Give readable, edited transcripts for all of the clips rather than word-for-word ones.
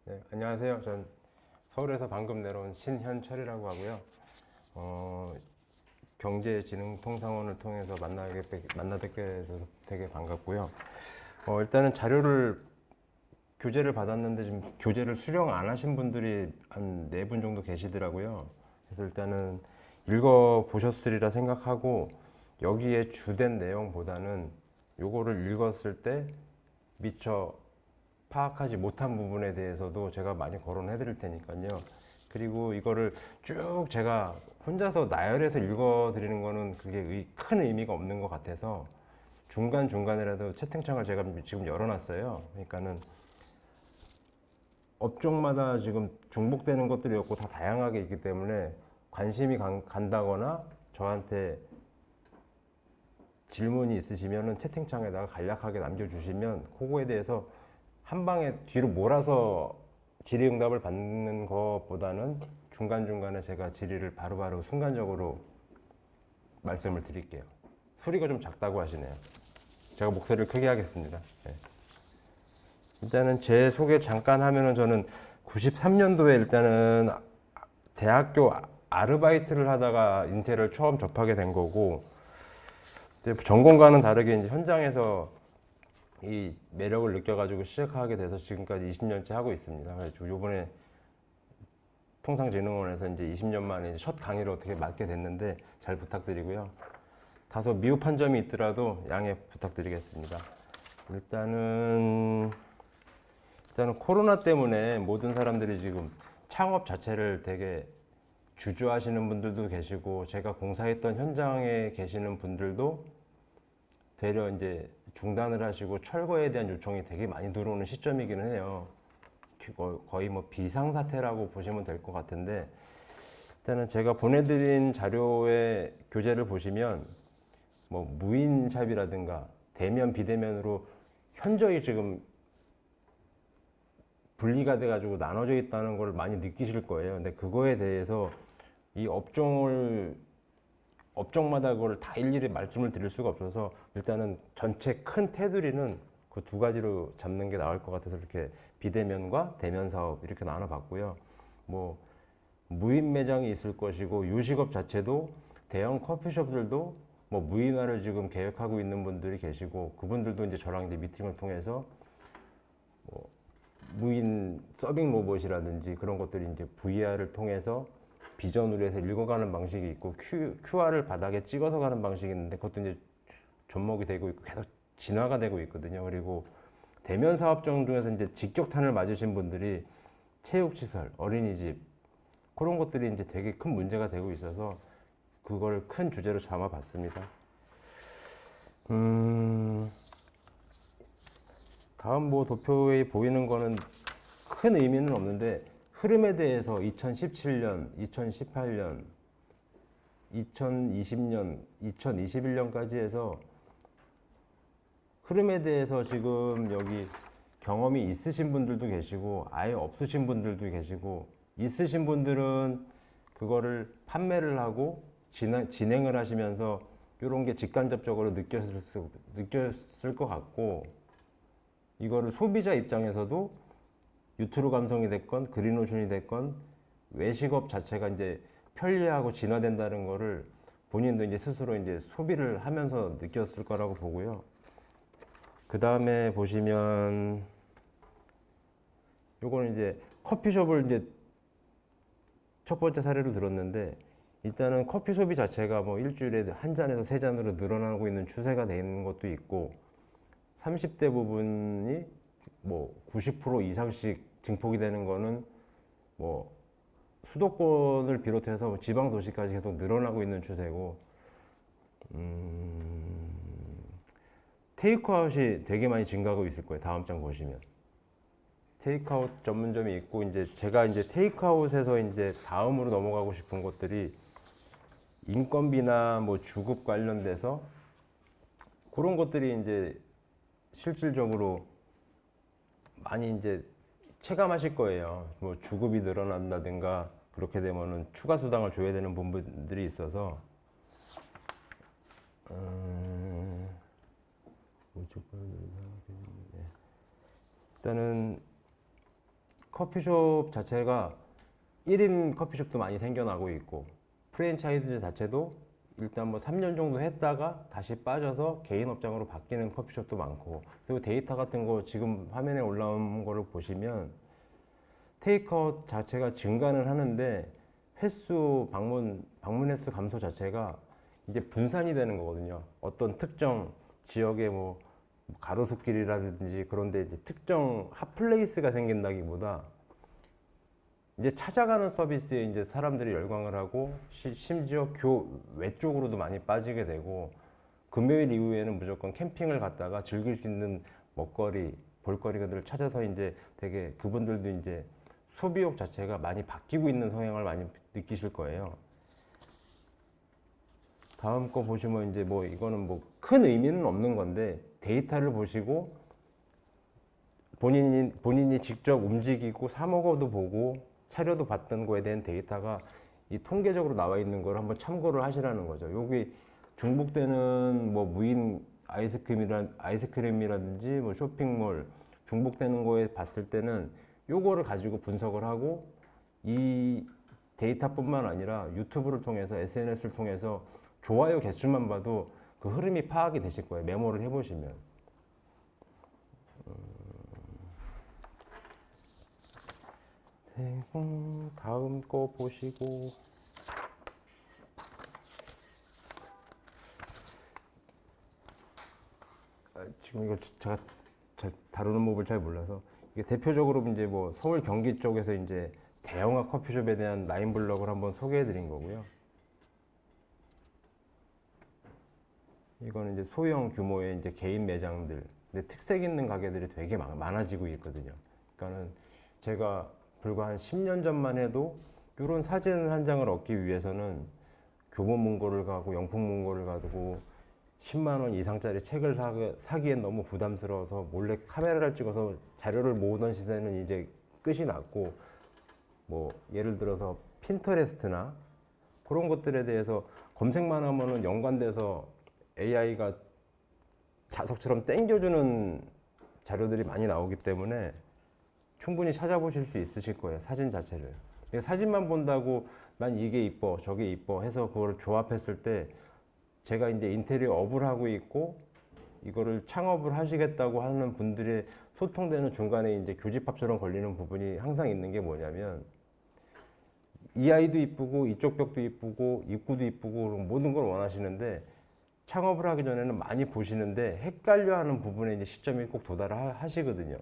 네, 안녕하세요. 전 서울에서 방금 내려온 신현철이라고 하고요. 경제진흥통상원을 통해서 만나뵙게 돼서 되게 반갑고요. 일단은 교재를 받았는데 지금 교재를 수령 안 하신 분들이 한 4분 정도 계시더라고요. 그래서 일단은 읽어보셨으리라 생각하고 여기에 주된 내용보다는 요거를 읽었을 때 미처 파악하지 못한 부분에 대해서도 제가 많이 거론해 드릴 테니까요. 그리고 이거를 쭉 제가 혼자서 나열해서 읽어 드리는 거는 그게 큰 의미가 없는 것 같아서 중간중간에라도 채팅창을 제가 지금 열어놨어요. 그러니까는 업종마다 지금 중복되는 것들이 없고 다 다양하게 있기 때문에 관심이 간다거나 저한테 질문이 있으시면은 채팅창에다가 간략하게 남겨주시면 그거에 대해서 한 방에 뒤로 몰아서 질의응답을 받는 것보다는 중간중간에 제가 질의를 바로바로 순간적으로 말씀을 드릴게요. 소리가 좀 작다고 하시네요. 제가 목소리를 크게 하겠습니다. 네. 일단은 제 소개 잠깐 하면은 저는 93년도에 일단은 대학교 아르바이트를 하다가 인텔을 처음 접하게 된 거고, 전공과는 다르게 이제 현장에서 이 매력을 느껴가지고 시작하게 돼서 지금까지 20년째 하고 있습니다. 그래서 요번에 통상진흥원에서 이제 20년 만에 첫 강의를 어떻게 맡게 됐는데 잘 부탁드리고요. 다소 미흡한 점이 있더라도 양해 부탁드리겠습니다. 일단은 코로나 때문에 모든 사람들이 지금 창업 자체를 되게 주저하시는 분들도 계시고, 제가 공사했던 현장에 계시는 분들도 되려 이제 중단을 하시고 철거에 대한 요청이 되게 많이 들어오는 시점이기는 해요. 거의 뭐 비상사태라고 보시면 될 것 같은데, 일단은 제가 보내드린 자료의 교재를 보시면 뭐 무인샵이라든가 대면 비대면으로 현저히 지금 분리가 돼가지고 나눠져 있다는 걸 많이 느끼실 거예요. 근데 그거에 대해서 이 업종마다 그걸 다 일일이 말씀을 드릴 수가 없어서 일단은 전체 큰 테두리는 그 두 가지로 잡는 게 나을 것 같아서 이렇게 비대면과 대면 사업 이렇게 나눠봤고요. 뭐 무인 매장이 있을 것이고, 요식업 자체도 대형 커피숍들도 뭐 무인화를 지금 계획하고 있는 분들이 계시고, 그분들도 이제 저랑 이제 미팅을 통해서 뭐 무인 서빙 로봇이라든지 그런 것들이 이제 VR을 통해서 비전으로 해서 읽어가는 방식이 있고, QR을 바닥에 찍어서 가는 방식이 있는데 그것도 이제 접목이 되고 있고 계속 진화가 되고 있거든요. 그리고 대면 사업종 중에서 이제 직격탄을 맞으신 분들이 체육시설, 어린이집 그런 것들이 이제 되게 큰 문제가 되고 있어서 그걸 큰 주제로 삼아봤습니다. 다음 뭐 도표에 보이는 거는 큰 의미는 없는데, 흐름에 대해서 2017년, 2018년, 2020년, 2021년까지 해서 흐름에 대해서 지금 여기 경험이 있으신 분들도 계시고 아예 없으신 분들도 계시고, 있으신 분들은 그거를 판매를 하고 진행을 하시면서 이런 게 직간접적으로 느꼈을 것 같고, 이거를 소비자 입장에서도 유트로 감성이 됐건 그린오션이 됐건 외식업 자체가 이제 편리하고 진화된다는 거를 본인도 이제 스스로 이제 소비를 하면서 느꼈을 거라고 보고요. 그 다음에 보시면 요거는 이제 커피숍을 이제 첫 번째 사례로 들었는데, 일단은 커피 소비 자체가 뭐 일주일에 한 잔에서 세 잔으로 늘어나고 있는 추세가 되는 것도 있고, 30대 부분이 뭐 90% 이상씩 증폭이 되는 거는 뭐 수도권을 비롯해서 지방 도시까지 계속 늘어나고 있는 추세고, 테이크아웃이 되게 많이 증가하고 있을 거예요. 다음 장 보시면 테이크아웃 전문점이 있고, 이제 제가 이제 테이크아웃에서 이제 다음으로 넘어가고 싶은 것들이 인건비나 뭐 주급 관련돼서 그런 것들이 이제 실질적으로 많이 이제 체감하실 거예요. 뭐 주급이 늘어난다든가 그렇게 되면은 추가 수당을 줘야 되는 부분들이 있어서, 일단은 커피숍 자체가 1인 커피숍도 많이 생겨나고 있고, 프랜차이즈 자체도 일단 뭐 3년 정도 했다가 다시 빠져서 개인 업장으로 바뀌는 커피숍도 많고, 그리고 데이터 같은 거 지금 화면에 올라온 거를 보시면 테이크아웃 자체가 증가는 하는데 횟수 방문 횟수 감소 자체가 이제 분산이 되는 거거든요. 어떤 특정 지역의 뭐 가로수길이라든지 그런데 이제 특정 핫플레이스가 생긴다기보다 이제 찾아가는 서비스에 이제 사람들이 열광을 하고 심지어 교외 쪽으로도 많이 빠지게 되고, 금요일 이후에는 무조건 캠핑을 갔다가 즐길 수 있는 먹거리, 볼거리들을 찾아서 이제 되게 그분들도 이제 소비욕 자체가 많이 바뀌고 있는 성향을 많이 느끼실 거예요. 다음 거 보시면 이제 뭐 이거는 뭐 큰 의미는 없는 건데, 데이터를 보시고 본인이 직접 움직이고 사 먹어도 보고 차려도 봤던 거에 대한 데이터가 이 통계적으로 나와 있는 걸 한번 참고를 하시라는 거죠. 여기 중복되는 뭐 무인 아이스크림이라든지 뭐 쇼핑몰 중복되는 거에 봤을 때는 요거를 가지고 분석을 하고, 이 데이터뿐만 아니라 유튜브를 통해서 SNS를 통해서 좋아요 개수만 봐도 그 흐름이 파악이 되실 거예요. 메모를 해보시면. 다음 거 보시고, 지금 이거 제가 다루는 법을 잘 몰라서, 이게 대표적으로 이제 뭐 서울 경기 쪽에서 이제 대형화 커피숍에 대한 라인 블록을 한번 소개해 드린 거고요. 이거는 이제 소형 규모의 이제 개인 매장들, 근데 특색 있는 가게들이 되게 많아지고 있거든요. 그러니까는 제가 불과 한 10년 전만 해도 이런 사진 한 장을 얻기 위해서는 교보 문고를 가고 영풍 문고를 가고 10만 원 이상짜리 책을 사기엔 너무 부담스러워서 몰래 카메라를 찍어서 자료를 모으던 시대는 이제 끝이 났고, 뭐 예를 들어서 핀터레스트나 그런 것들에 대해서 검색만 하면은 연관돼서 AI가 자석처럼 땡겨주는 자료들이 많이 나오기 때문에 충분히 찾아보실 수 있으실 거예요, 사진 자체를. 근데 사진만 본다고 난 이게 이뻐 저게 이뻐 해서 그걸 조합했을 때, 제가 이제 인테리어 업을 하고 있고 이거를 창업을 하시겠다고 하는 분들의 소통되는 중간에 이제 교집합처럼 걸리는 부분이 항상 있는 게 뭐냐면, 이 아이도 이쁘고 이쪽 벽도 이쁘고 입구도 이쁘고 모든 걸 원하시는데, 창업을 하기 전에는 많이 보시는데 헷갈려하는 부분에 이제 시점이 꼭 도달하시거든요.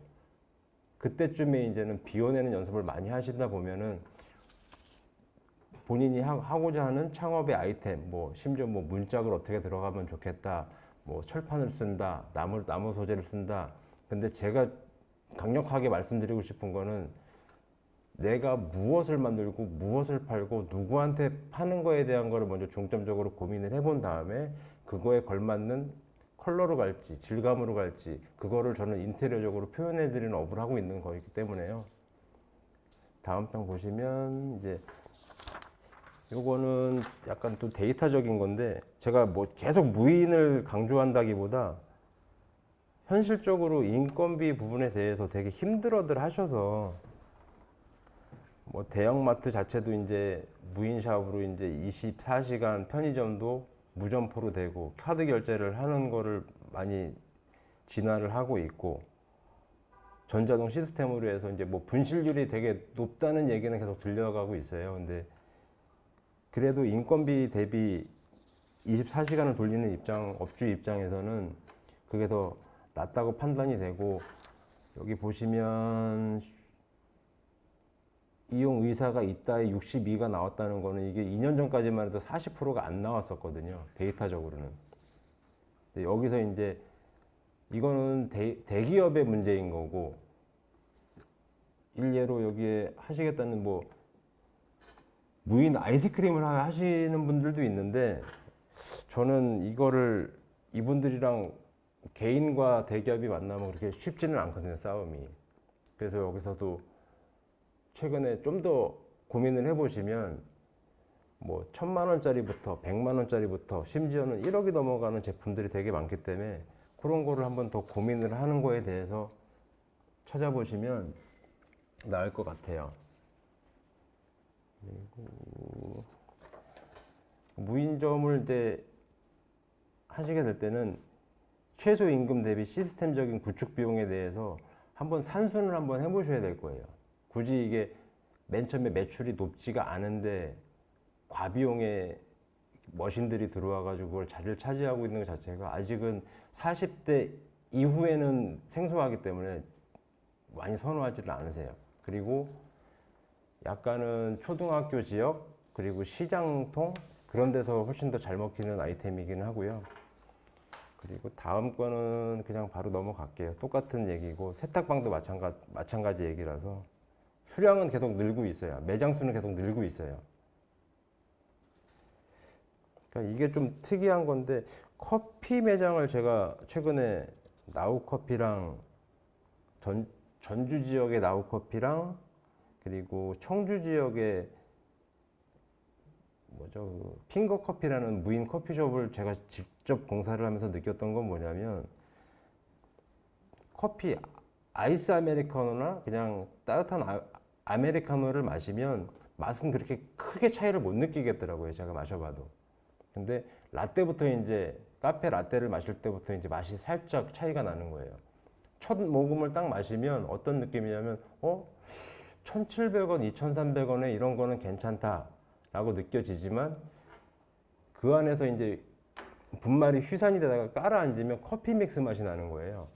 그때쯤에 이제는 비워내는 연습을 많이 하시다 보면은 본인이 하고자 하는 창업의 아이템, 뭐 심지어 뭐 문짝을 어떻게 들어가면 좋겠다, 뭐 철판을 쓴다, 나무 소재를 쓴다. 근데 제가 강력하게 말씀드리고 싶은 거는, 내가 무엇을 만들고 무엇을 팔고 누구한테 파는 거에 대한 거를 먼저 중점적으로 고민을 해본 다음에 그거에 걸맞는 컬러로 갈지 질감으로 갈지 그거를 저는 인테리어적으로 표현해 드리는 업을 하고 있는 거이기 때문에요. 다음 장 보시면 이제 요거는 약간 또 데이터적인 건데, 제가 뭐 계속 무인을 강조한다기보다 현실적으로 인건비 부분에 대해서 되게 힘들어들 하셔서, 뭐 대형마트 자체도 이제 무인샵으로 이제 24시간 편의점도 무점포로 되고 카드 결제를 하는 거를 많이 진화를 하고 있고, 전자동 시스템으로 해서 이제 뭐 분실률이 되게 높다는 얘기는 계속 들려가고 있어요. 근데 그래도 인건비 대비 24시간을 돌리는 업주 입장에서는 그게 더 낫다고 판단이 되고, 여기 보시면 이용 의사가 있다에 62가 나왔다는 거는 이게 2년 전까지만 해도 40%가 안 나왔었거든요, 데이터적으로는. 근데 여기서 이제 이거는 대기업의 문제인 거고, 일례로 여기에 하시겠다는 뭐 무인 아이스크림을 하시는 분들도 있는데, 저는 이거를 이분들이랑 개인과 대기업이 만나면 그렇게 쉽지는 않거든요, 싸움이. 그래서 여기서도 최근에 좀 더 고민을 해보시면 뭐 1,000만 원짜리부터 100만 원짜리부터 심지어는 1억이 넘어가는 제품들이 되게 많기 때문에 그런 거를 한번 더 고민을 하는 거에 대해서 찾아보시면 나을 것 같아요. 그리고 무인점을 이제 하시게 될 때는 최소 임금 대비 시스템적인 구축 비용에 대해서 한번 산수를 한번 해보셔야 될 거예요. 굳이 이게 맨 처음에 매출이 높지가 않은데 과비용의 머신들이 들어와가지고 그걸 자리를 차지하고 있는 것 자체가 아직은 40대 이후에는 생소하기 때문에 많이 선호하지를 않으세요. 그리고 약간은 초등학교 지역 그리고 시장통 그런 데서 훨씬 더 잘 먹히는 아이템이긴 하고요. 그리고 다음 거는 그냥 바로 넘어갈게요. 똑같은 얘기고 세탁방도 마찬가지 얘기라서 수량은 계속 늘고 있어요. 매장 수는 계속 늘고 있어요. 그러니까 이게 좀 특이한 건데 커피 매장을 제가 최근에 나우커피랑 전주 지역의 나우커피랑 그리고 청주 지역의 뭐죠 그 핑거커피라는 무인 커피숍을 제가 직접 공사를 하면서 느꼈던 건 뭐냐면 커피 아이스 아메리카노나 그냥 따뜻한 아메리카노를 마시면 맛은 그렇게 크게 차이를 못 느끼겠더라고요. 제가 마셔봐도. 근데 라떼부터 이제 카페 라떼를 마실 때부터 이제 맛이 살짝 차이가 나는 거예요. 첫 모금을 딱 마시면 어떤 느낌이냐면 1,700원, 2,300원에 이런 거는 괜찮다라고 느껴지지만 그 안에서 이제 분말이 휘산이 되다가 깔아앉으면 커피 믹스 맛이 나는 거예요.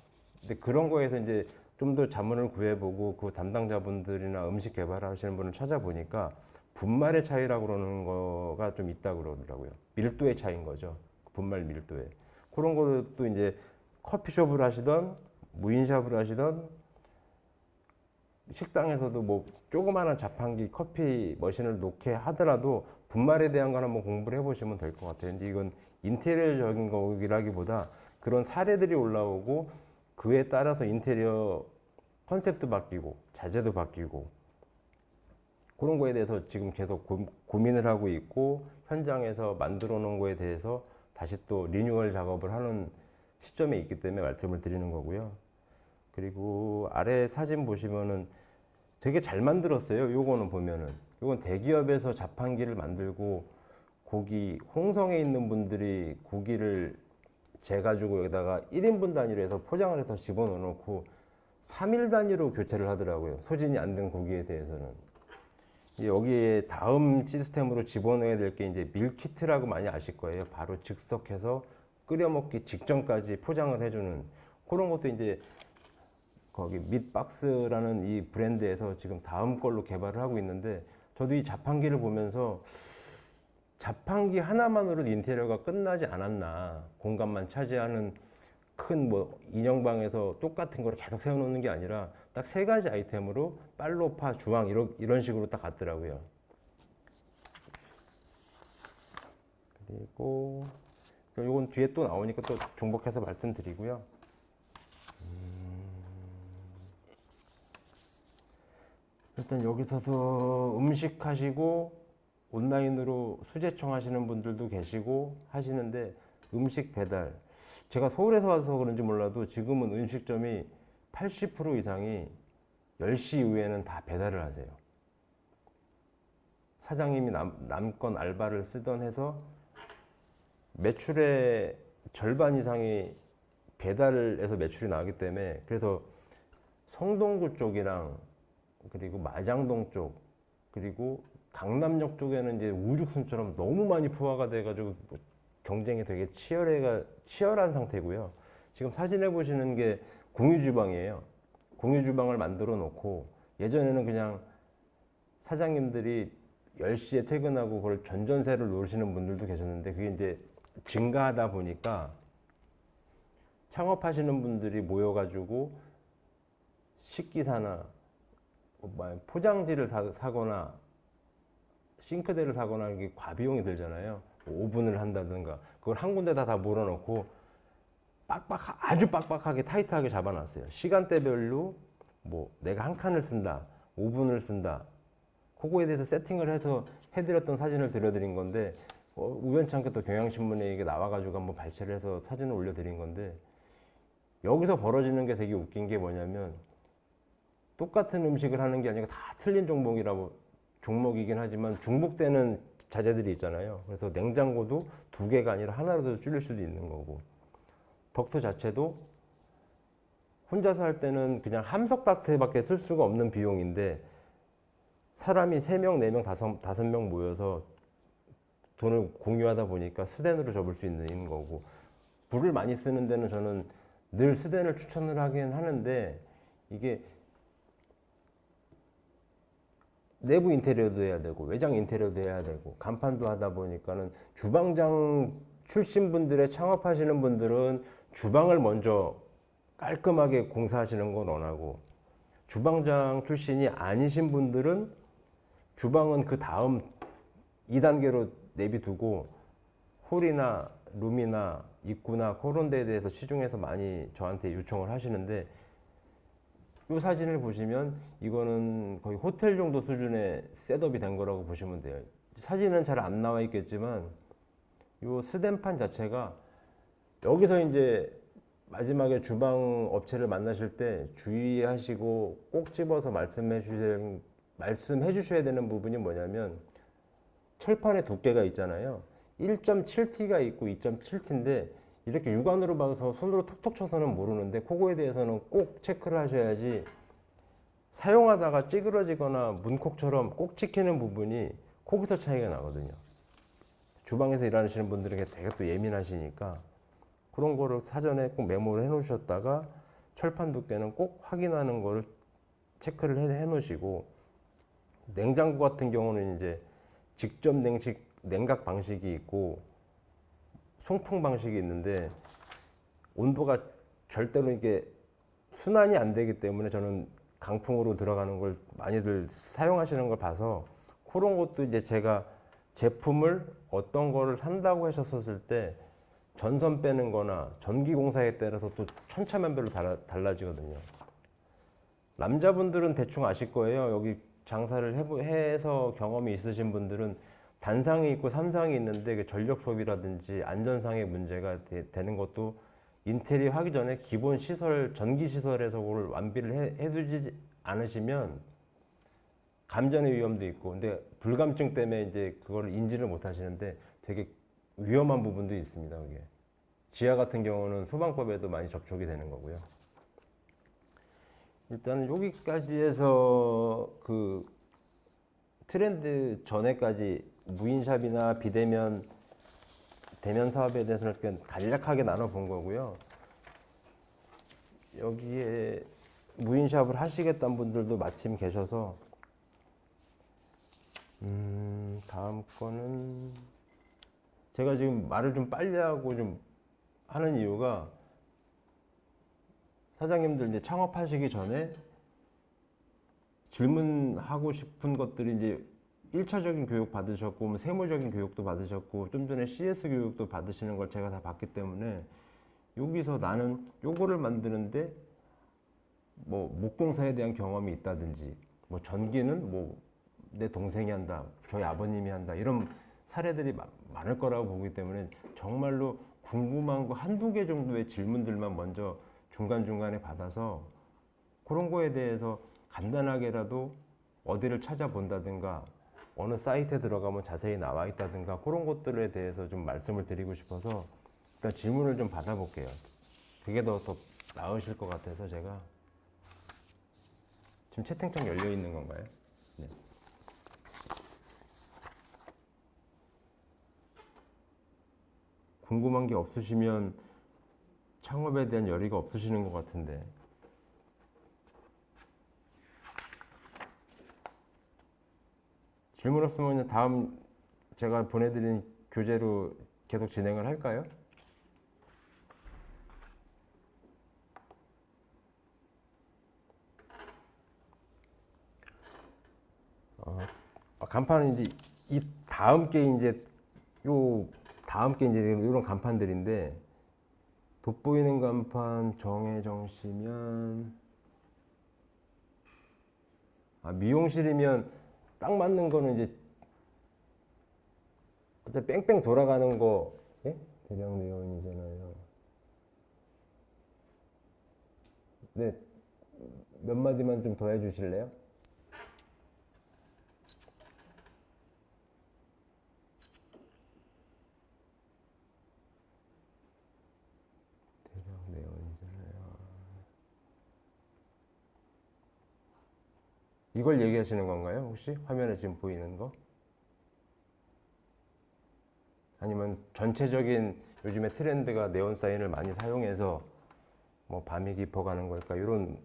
근데 그런 거에서 이제 좀 더 자문을 구해보고 그 담당자분들이나 음식 개발하시는 분을 찾아보니까 분말의 차이라고 그러는 거가 좀 있다고 그러더라고요. 밀도의 차이인 거죠. 분말 밀도에. 그런 것도 이제 커피숍을 하시던 무인샵을 하시던 식당에서도 뭐 조그마한 자판기 커피 머신을 놓게 하더라도 분말에 대한 걸 한번 공부를 해보시면 될 것 같아요. 근데 이건 인테리어적인 거라기보다 그런 사례들이 올라오고 그에 따라서 인테리어 컨셉도 바뀌고 자재도 바뀌고 그런 거에 대해서 지금 계속 고민을 하고 있고 현장에서 만들어 놓은 거에 대해서 다시 또 리뉴얼 작업을 하는 시점에 있기 때문에 말씀을 드리는 거고요. 그리고 아래 사진 보시면은 되게 잘 만들었어요. 요거는 보면은 요건 대기업에서 자판기를 만들고 고기 홍성에 있는 분들이 고기를 재가지고 여기다가 1인분 단위로 해서 포장을 해서 집어넣어 놓고 3일 단위로 교체를 하더라고요. 소진이 안 된 고기에 대해서는. 여기에 다음 시스템으로 집어넣어야 될 게 이제 밀키트라고 많이 아실 거예요. 바로 즉석해서 끓여 먹기 직전까지 포장을 해주는 그런 것도 이제 거기 밑박스라는 이 브랜드에서 지금 다음 걸로 개발을 하고 있는데 저도 이 자판기를 보면서 자판기 하나만으로도 인테리어가 끝나지 않았나. 공간만 차지하는 큰 뭐 인형방에서 똑같은 걸 계속 세워놓는 게 아니라 딱 세 가지 아이템으로 빨로파, 주황 이런 식으로 딱 갔더라고요. 그리고 이건 뒤에 또 나오니까 또 중복해서 말씀드리고요. 일단 여기서도 음식 하시고 온라인으로 수제청 하시는 분들도 계시고 하시는데 음식 배달 제가 서울에서 와서 그런지 몰라도 지금은 음식점이 80% 이상이 10시 이후에는 다 배달을 하세요. 사장님이 남건 알바를 쓰던 해서 매출의 절반 이상이 배달에서 매출이 나기 때문에 그래서 성동구 쪽이랑 그리고 마장동 쪽 그리고 강남역 쪽에는 이제 우죽순처럼 너무 많이 포화가 돼가지고 경쟁이 되게 치열한 상태고요. 지금 사진에 보시는 게 공유주방이에요. 공유주방을 만들어 놓고 예전에는 그냥 사장님들이 10시에 퇴근하고 그걸 전전세를 놓으시는 분들도 계셨는데 그게 이제 증가하다 보니까 창업하시는 분들이 모여가지고 식기사나 포장지를 사거나 싱크대를 사거나 이게 과비용이 들잖아요. 오븐을 한다든가 그걸 한 군데다 다 몰아넣고 아주 빡빡하게 타이트하게 잡아놨어요. 시간대별로 뭐 내가 한 칸을 쓴다, 오븐을 쓴다. 그거에 대해서 세팅을 해서 해드렸던 사진을 들려드린 건데 우연찮게 또 경향신문에 이게 나와가지고 한번 발췌를 해서 사진을 올려드린 건데 여기서 벌어지는 게 되게 웃긴 게 뭐냐면 똑같은 음식을 하는 게 아니라 다 틀린 종목이긴 하지만 중복되는 자재들이 있잖아요. 그래서 냉장고도 두 개가 아니라 하나로도 줄일 수도 있는 거고, 덕트 자체도 혼자서 할 때는 그냥 함석 덕트밖에 쓸 수가 없는 비용인데, 사람이 3명, 4명, 5명 모여서 돈을 공유하다 보니까 스댄으로 접을 수 있는 거고, 불을 많이 쓰는 데는 저는 늘 스댄을 추천을 하긴 하는데, 이게 내부 인테리어도 해야 되고 외장 인테리어도 해야 되고 간판도 하다 보니까는, 주방장 출신 분들의 창업하시는 분들은 주방을 먼저 깔끔하게 공사하시는 걸 원하고, 주방장 출신이 아니신 분들은 주방은 그 다음 2단계로 내비두고 홀이나 룸이나 입구나 그런 데에 대해서 치중해서 많이 저한테 요청을 하시는데, 이 사진을 보시면 이거는 거의 호텔 정도 수준의 셋업이 된 거라고 보시면 돼요. 사진은 잘 안 나와 있겠지만 이 스댄판 자체가, 여기서 이제 마지막에 주방 업체를 만나실 때 주의하시고 꼭 집어서 말씀해 주셔야 되는 부분이 뭐냐면, 철판의 두께가 있잖아요. 1.7T가 있고 2.7T인데 이렇게 육안으로 봐서 손으로 톡톡 쳐서는 모르는데, 그거에 대해서는 꼭 체크를 하셔야지, 사용하다가 찌그러지거나 문콕처럼 꼭 찍히는 부분이 거기서 차이가 나거든요. 주방에서 일하시는 분들에게 되게 또 예민하시니까 그런 거를 사전에 꼭 메모를 해 놓으셨다가, 철판 두께는 꼭 확인하는 거를 체크를 해 놓으시고, 냉장고 같은 경우는 이제 직접 냉각 방식이 있고 송풍 방식이 있는데, 온도가 절대로 이게 순환이 안 되기 때문에 저는 강풍으로 들어가는 걸 많이들 사용하시는 걸 봐서, 그런 것도 이제 제가 제품을 어떤 거를 산다고 하셨을 때 전선 빼는 거나 전기 공사에 따라서 또 천차만별로 달라지거든요. 남자분들은 대충 아실 거예요. 여기 장사를 해서 경험이 있으신 분들은 단상이 있고 삼상이 있는데, 그 전력 소비라든지 안전상의 문제가 되는 것도 인테리어 하기 전에 기본 시설, 전기 시설에서 그걸 완비를 해두지 않으시면 감전의 위험도 있고, 근데 불감증 때문에 이제 그걸 인지를 못 하시는데 되게 위험한 부분도 있습니다. 그게 지하 같은 경우는 소방법에도 많이 접촉이 되는 거고요. 일단 여기까지 해서 그 트렌드 전에까지 무인샵이나 비대면, 대면 사업에 대해서는 이렇게 간략하게 나눠본 거고요. 여기에 무인샵을 하시겠다는 분들도 마침 계셔서, 다음 거는 제가 지금 말을 좀 빨리 하고 좀 하는 이유가, 사장님들 이제 창업하시기 전에 질문하고 싶은 것들이 이제 1차적인 교육 받으셨고, 뭐 세무적인 교육도 받으셨고, 좀 전에 CS 교육도 받으시는 걸 제가 다 봤기 때문에, 여기서 나는 요거를 만드는데 뭐 목공사에 대한 경험이 있다든지, 뭐 전기는 뭐 내 동생이 한다, 저희 아버님이 한다, 이런 사례들이 많을 거라고 보기 때문에, 정말로 궁금한 거 한두 개 정도의 질문들만 먼저 중간중간에 받아서, 그런 거에 대해서 간단하게라도 어디를 찾아본다든가 어느 사이트에 들어가면 자세히 나와 있다든가, 그런 것들에 대해서 좀 말씀을 드리고 싶어서 일단 질문을 좀 받아볼게요. 그게 더 나으실 것 같아서. 제가 지금 채팅창 열려 있는 건가요? 네. 궁금한 게 없으시면 창업에 대한 열의가 없으시는 것 같은데. 질문 없으면 다음 제가 보내드린 교재로 계속 진행을 할까요? 간판은 이제 이 다음 게 이제 이런 간판들인데, 돋보이는 간판 정혜정 씨면, 미용실이면 딱 맞는 거는 이제 어차피 뺑뺑 돌아가는 거, 예? 대량 내연이잖아요. 네, 몇 마디만 좀 더 해주실래요? 대략 내용이잖아요. 이걸 얘기하시는 건가요? 혹시 화면에 지금 보이는 거? 아니면 전체적인 요즘에 트렌드가 네온 사인을 많이 사용해서 뭐 밤이 깊어가는 걸까? 이런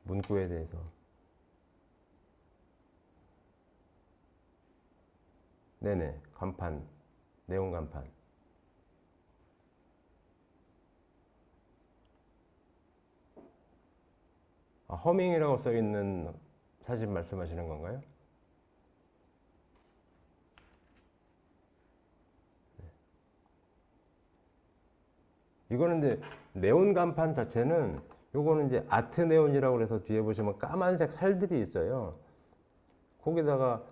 문구에 대해서. 네네, 간판, 네온 간판. 아, 허밍이라고 써 있는 사진 말씀하시는 건가요? 이거는 이제 네온 간판 자체는 요거는 이제 아트 네온이라고 해서 뒤에 보시면 까만색 살들이 있어요. 거기다가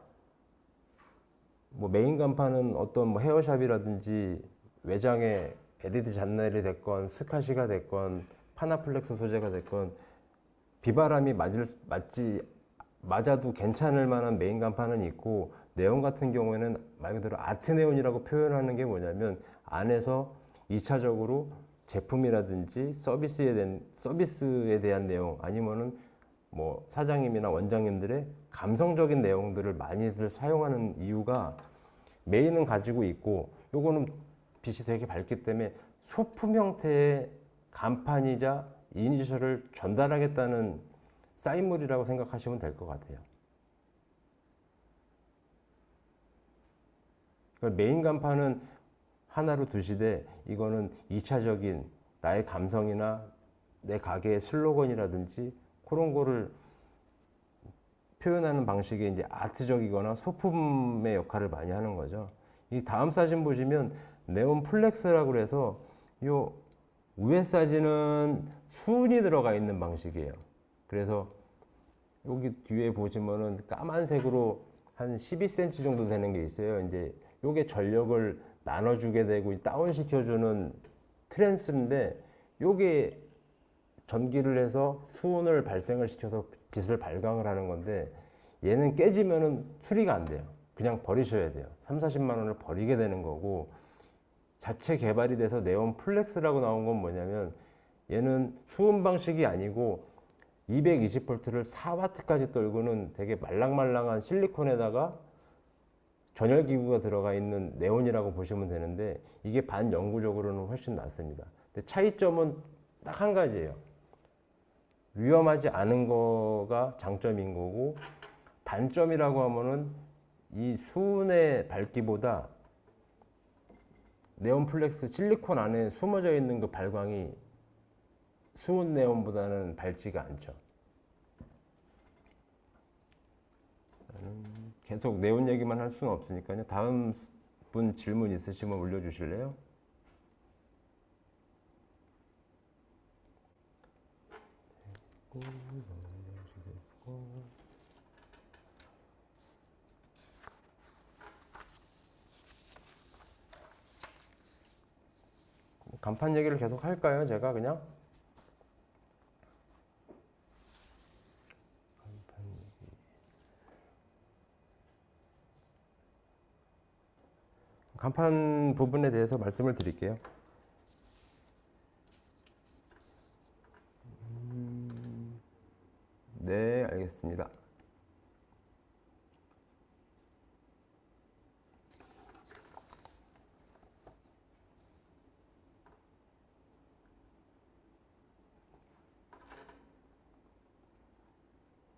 뭐 메인 간판은 어떤 뭐 헤어샵이라든지 외장에 LED 잔넬이 됐건 스카시가 됐건 파나플렉스 소재가 됐건 비바람이 맞아도 괜찮을 만한 메인 간판은 있고, 네온 같은 경우에는 말 그대로 아트 네온이라고 표현하는 게 뭐냐면 안에서 2차적으로 제품이라든지 서비스에 대한 내용, 아니면은 뭐 사장님이나 원장님들의 감성적인 내용들을 많이들 사용하는 이유가 메인은 가지고 있고, 요거는 빛이 되게 밝기 때문에 소품 형태의 간판이자 이니셜을 전달하겠다는 사인물이라고 생각하시면 될 것 같아요. 메인 간판은 하나로 두시되, 이거는 2차적인 나의 감성이나 내 가게의 슬로건이라든지 그런 거를 표현하는 방식이 이제 아트적이거나 소품의 역할을 많이 하는 거죠. 이 다음 사진 보시면 네온 플렉스라고 해서 요 위에 사진은 수은이 들어가 있는 방식이에요. 그래서 여기 뒤에 보시면은 까만색으로 한 12cm 정도 되는 게 있어요. 이제 요게 전력을 나눠주게 되고 다운시켜주는 트랜스인데, 요게 전기를 해서 수온을 발생을 시켜서 빛을 발광을 하는 건데, 얘는 깨지면은 수리가 안 돼요. 그냥 버리셔야 돼요. 3, 40만 원을 버리게 되는 거고, 자체 개발이 돼서 네온 플렉스라고 나온 건 뭐냐면, 얘는 수은 방식이 아니고 220V를 4W까지 떨구는 되게 말랑말랑한 실리콘에다가 전열기구가 들어가 있는 네온이라고 보시면 되는데, 이게 반영구적으로는 훨씬 낫습니다. 근데 차이점은 딱 한 가지예요. 위험하지 않은 거가 장점인 거고, 단점이라고 하면은 이 수은의 밝기보다 네온 플렉스 실리콘 안에 숨어져 있는 그 발광이 수은 네온보다는 밝지가 않죠. 계속 네온 얘기만 할 수는 없으니까요. 다음 분 질문 있으시면 올려주실래요? 간판 얘기를 계속 할까요? 제가 그냥? 간판 부분에 대해서 말씀을 드릴게요. 네, 알겠습니다.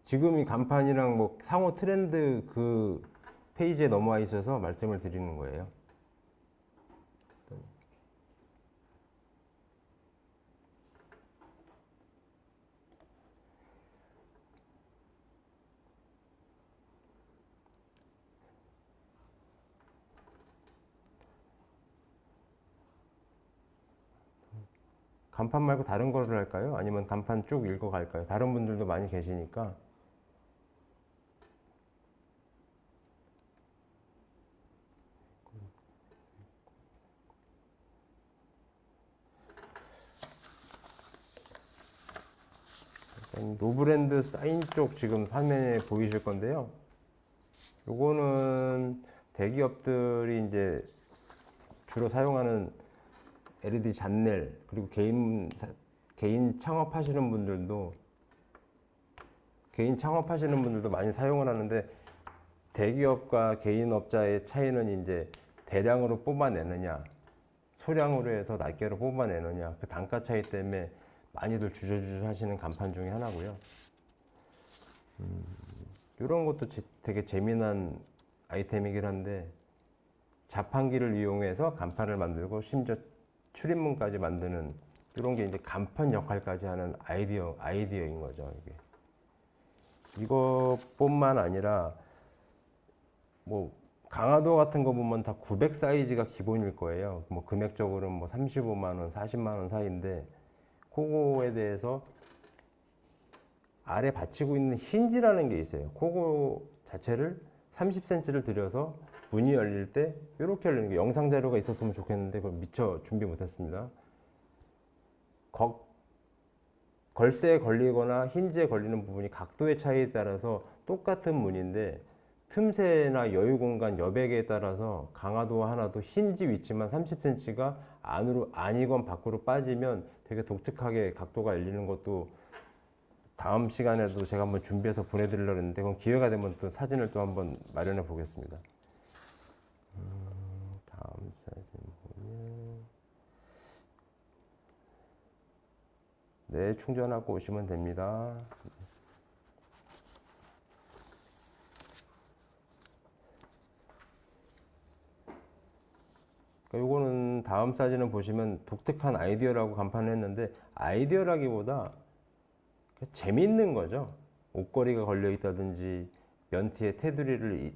지금 이 간판이랑 뭐 상호 트렌드 그 페이지에 넘어와 있어서 말씀을 드리는 거예요. 간판 말고 다른 거를 할까요? 아니면 간판 쭉 읽어갈까요? 다른 분들도 많이 계시니까. 노브랜드 사인 쪽 지금 화면에 보이실 건데요. 요거는 대기업들이 이제 주로 사용하는 LED 잔넬, 그리고 개인 창업하시는 분들도 많이 사용을 하는데, 대기업과 개인업자의 차이는 이제 대량으로 뽑아내느냐, 소량으로 해서 낱개로 뽑아내느냐, 그 단가 차이 때문에 많이들 주저주저 하시는 간판 중에 하나고요. 이런 것도 되게 재미난 아이템이긴 한데, 자판기를 이용해서 간판을 만들고 심지어 출입문까지 만드는 이런 게 이제 간판 역할까지 하는 아이디어인 거죠. 이게. 이것뿐만 아니라 뭐 강화도 같은 거 보면 다 900 사이즈가 기본일 거예요. 뭐 금액적으로는 뭐 35만 원, 40만 원 사이인데, 그거에 대해서 아래 받치고 있는 힌지라는 게 있어요. 그거 자체를 30cm를 들여서 문이 열릴 때 이렇게 열리는 게, 영상 자료가 있었으면 좋겠는데 그걸 미처 준비 못했습니다. 걸쇠에 걸리거나 힌지에 걸리는 부분이 각도의 차이에 따라서 똑같은 문인데 틈새나 여유 공간 여백에 따라서 강화도 하나도 힌지 위치만 30cm가 안이건 밖으로 빠지면 되게 독특하게 각도가 열리는 것도 다음 시간에도 제가 한번 준비해서 보내드리려고 했는데, 그럼 기회가 되면 또 사진을 또 한번 마련해 보겠습니다. 다음 사진 보면, 네, 충전하고 오시면 됩니다. 요거는 다음 사진을 보시면 독특한 아이디어라고 간판을 했는데, 아이디어라기보다 재밌는 거죠. 옷걸이가 걸려 있다든지 면티에 테두리를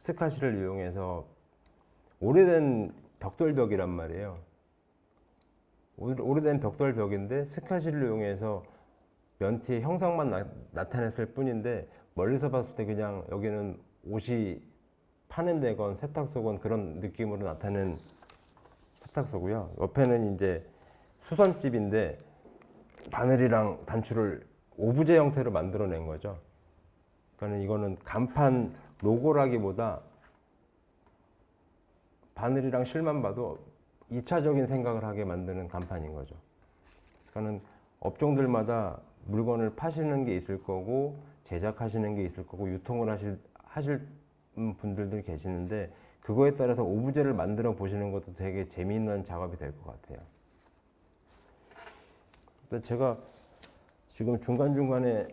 스카시를 이용해서, 오래된 벽돌벽이란 말이에요. 오래된 벽돌벽인데 스카시를 이용해서 면티의 형상만 나타냈을 뿐인데, 멀리서 봤을 때 그냥 여기는 옷이 파는 데건 세탁소건 그런 느낌으로 나타낸 세탁소고요. 옆에는 이제 수선집인데 바늘이랑 단추를 오브제 형태로 만들어낸 거죠. 그러니까 이거는 간판 로고라기보다 바늘이랑 실만 봐도 2차적인 생각을 하게 만드는 간판인 거죠. 그러니까 업종들마다 물건을 파시는 게 있을 거고, 제작하시는 게 있을 거고, 유통을 하실 분들도 계시는데, 그거에 따라서 오브제를 만들어 보시는 것도 되게 재미있는 작업이 될 것 같아요. 제가 지금 중간중간에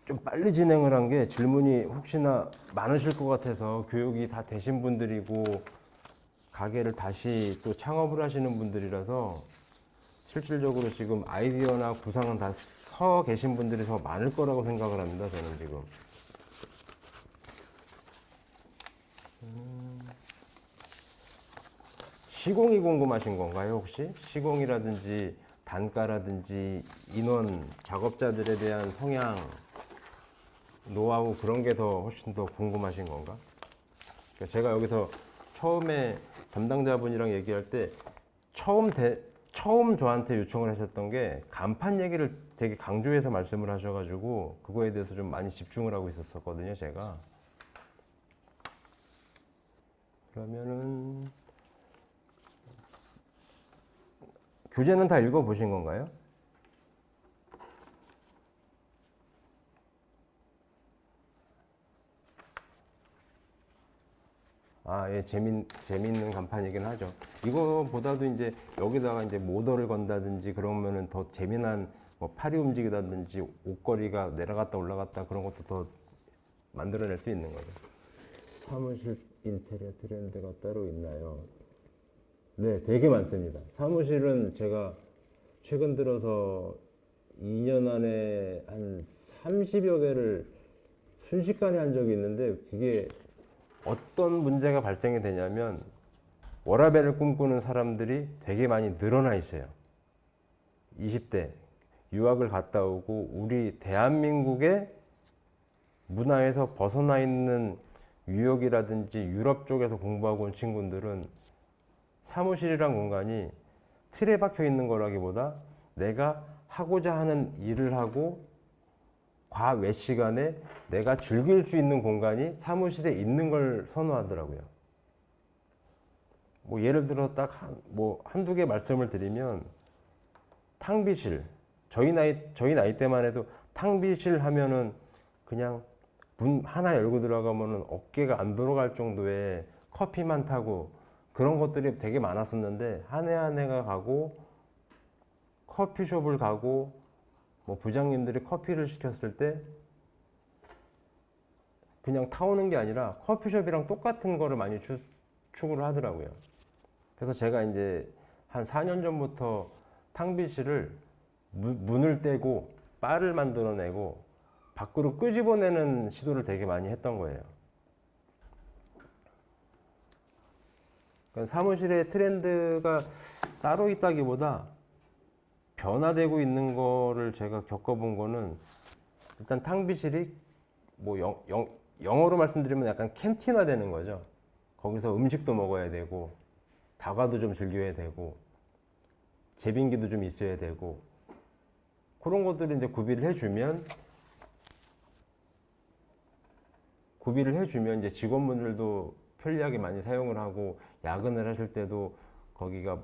좀 빨리 진행을 한 게, 질문이 혹시나 많으실 것 같아서, 교육이 다 되신 분들이고 가게를 다시 또 창업을 하시는 분들이라서 실질적으로 지금 아이디어나 구상은 다 서 계신 분들이 더 많을 거라고 생각을 합니다. 저는 지금. 시공이 궁금하신 건가요, 혹시? 시공이라든지 단가라든지 인원, 작업자들에 대한 성향, 노하우, 그런 게 더 훨씬 더 궁금하신 건가? 그러니까 제가 여기서 처음에 담당자분이랑 얘기할 때 처음 저한테 요청을 하셨던 게 간판 얘기를 되게 강조해서 말씀을 하셔가지고, 그거에 대해서 좀 많이 집중을 하고 있었거든요, 제가. 그러면은 교재는 다 읽어보신 건가요? 예, 재밌는 간판이긴 하죠. 이거보다도 이제 여기다가 이제 모더를 건다든지 그러면은 더 재미난, 뭐 팔이 움직이다든지 옷걸이가 내려갔다 올라갔다 그런 것도 더 만들어낼 수 있는 거죠. 사무실 인테리어 트렌드가 따로 있나요? 네, 되게 많습니다. 사무실은 제가 최근 들어서 2년 안에 한 30여 개를 순식간에 한 적이 있는데, 그게 어떤 문제가 발생이 되냐면, 워라밸을 꿈꾸는 사람들이 되게 많이 늘어나 있어요. 20대 유학을 갔다 오고 우리 대한민국의 문화에서 벗어나 있는 뉴욕이라든지 유럽 쪽에서 공부하고 온 친구들은 사무실이란 공간이 틀에 박혀 있는 거라기보다 내가 하고자 하는 일을 하고 과외 시간에 내가 즐길 수 있는 공간이 사무실에 있는 걸 선호하더라고요. 뭐 예를 들어 딱 한두 개 말씀을 드리면 탕비실. 저희 나이 때만 해도 탕비실 하면은 그냥 문 하나 열고 들어가면은 어깨가 안 들어갈 정도의 커피만 타고 그런 것들이 되게 많았었는데 한 해 한 해가 가고 커피숍을 가고 뭐 부장님들이 커피를 시켰을 때 그냥 타오는 게 아니라 커피숍이랑 똑같은 거를 많이 추구를 하더라고요. 그래서 제가 이제 한 4년 전부터 탕비실을 문을 떼고 바를 만들어내고 밖으로 끄집어내는 시도를 되게 많이 했던 거예요. 그러니까 사무실의 트렌드가 따로 있다기보다 변화되고 있는 거를 제가 겪어본 거는 일단 탕비실이 뭐 영어로 말씀드리면 약간 캔티나 되는 거죠. 거기서 음식도 먹어야 되고 다과도 좀 즐겨야 되고 제빙기도 좀 있어야 되고 그런 것들을 이제 구비를 해주면 이제 직원분들도 편리하게 많이 사용을 하고 야근을 하실 때도 거기가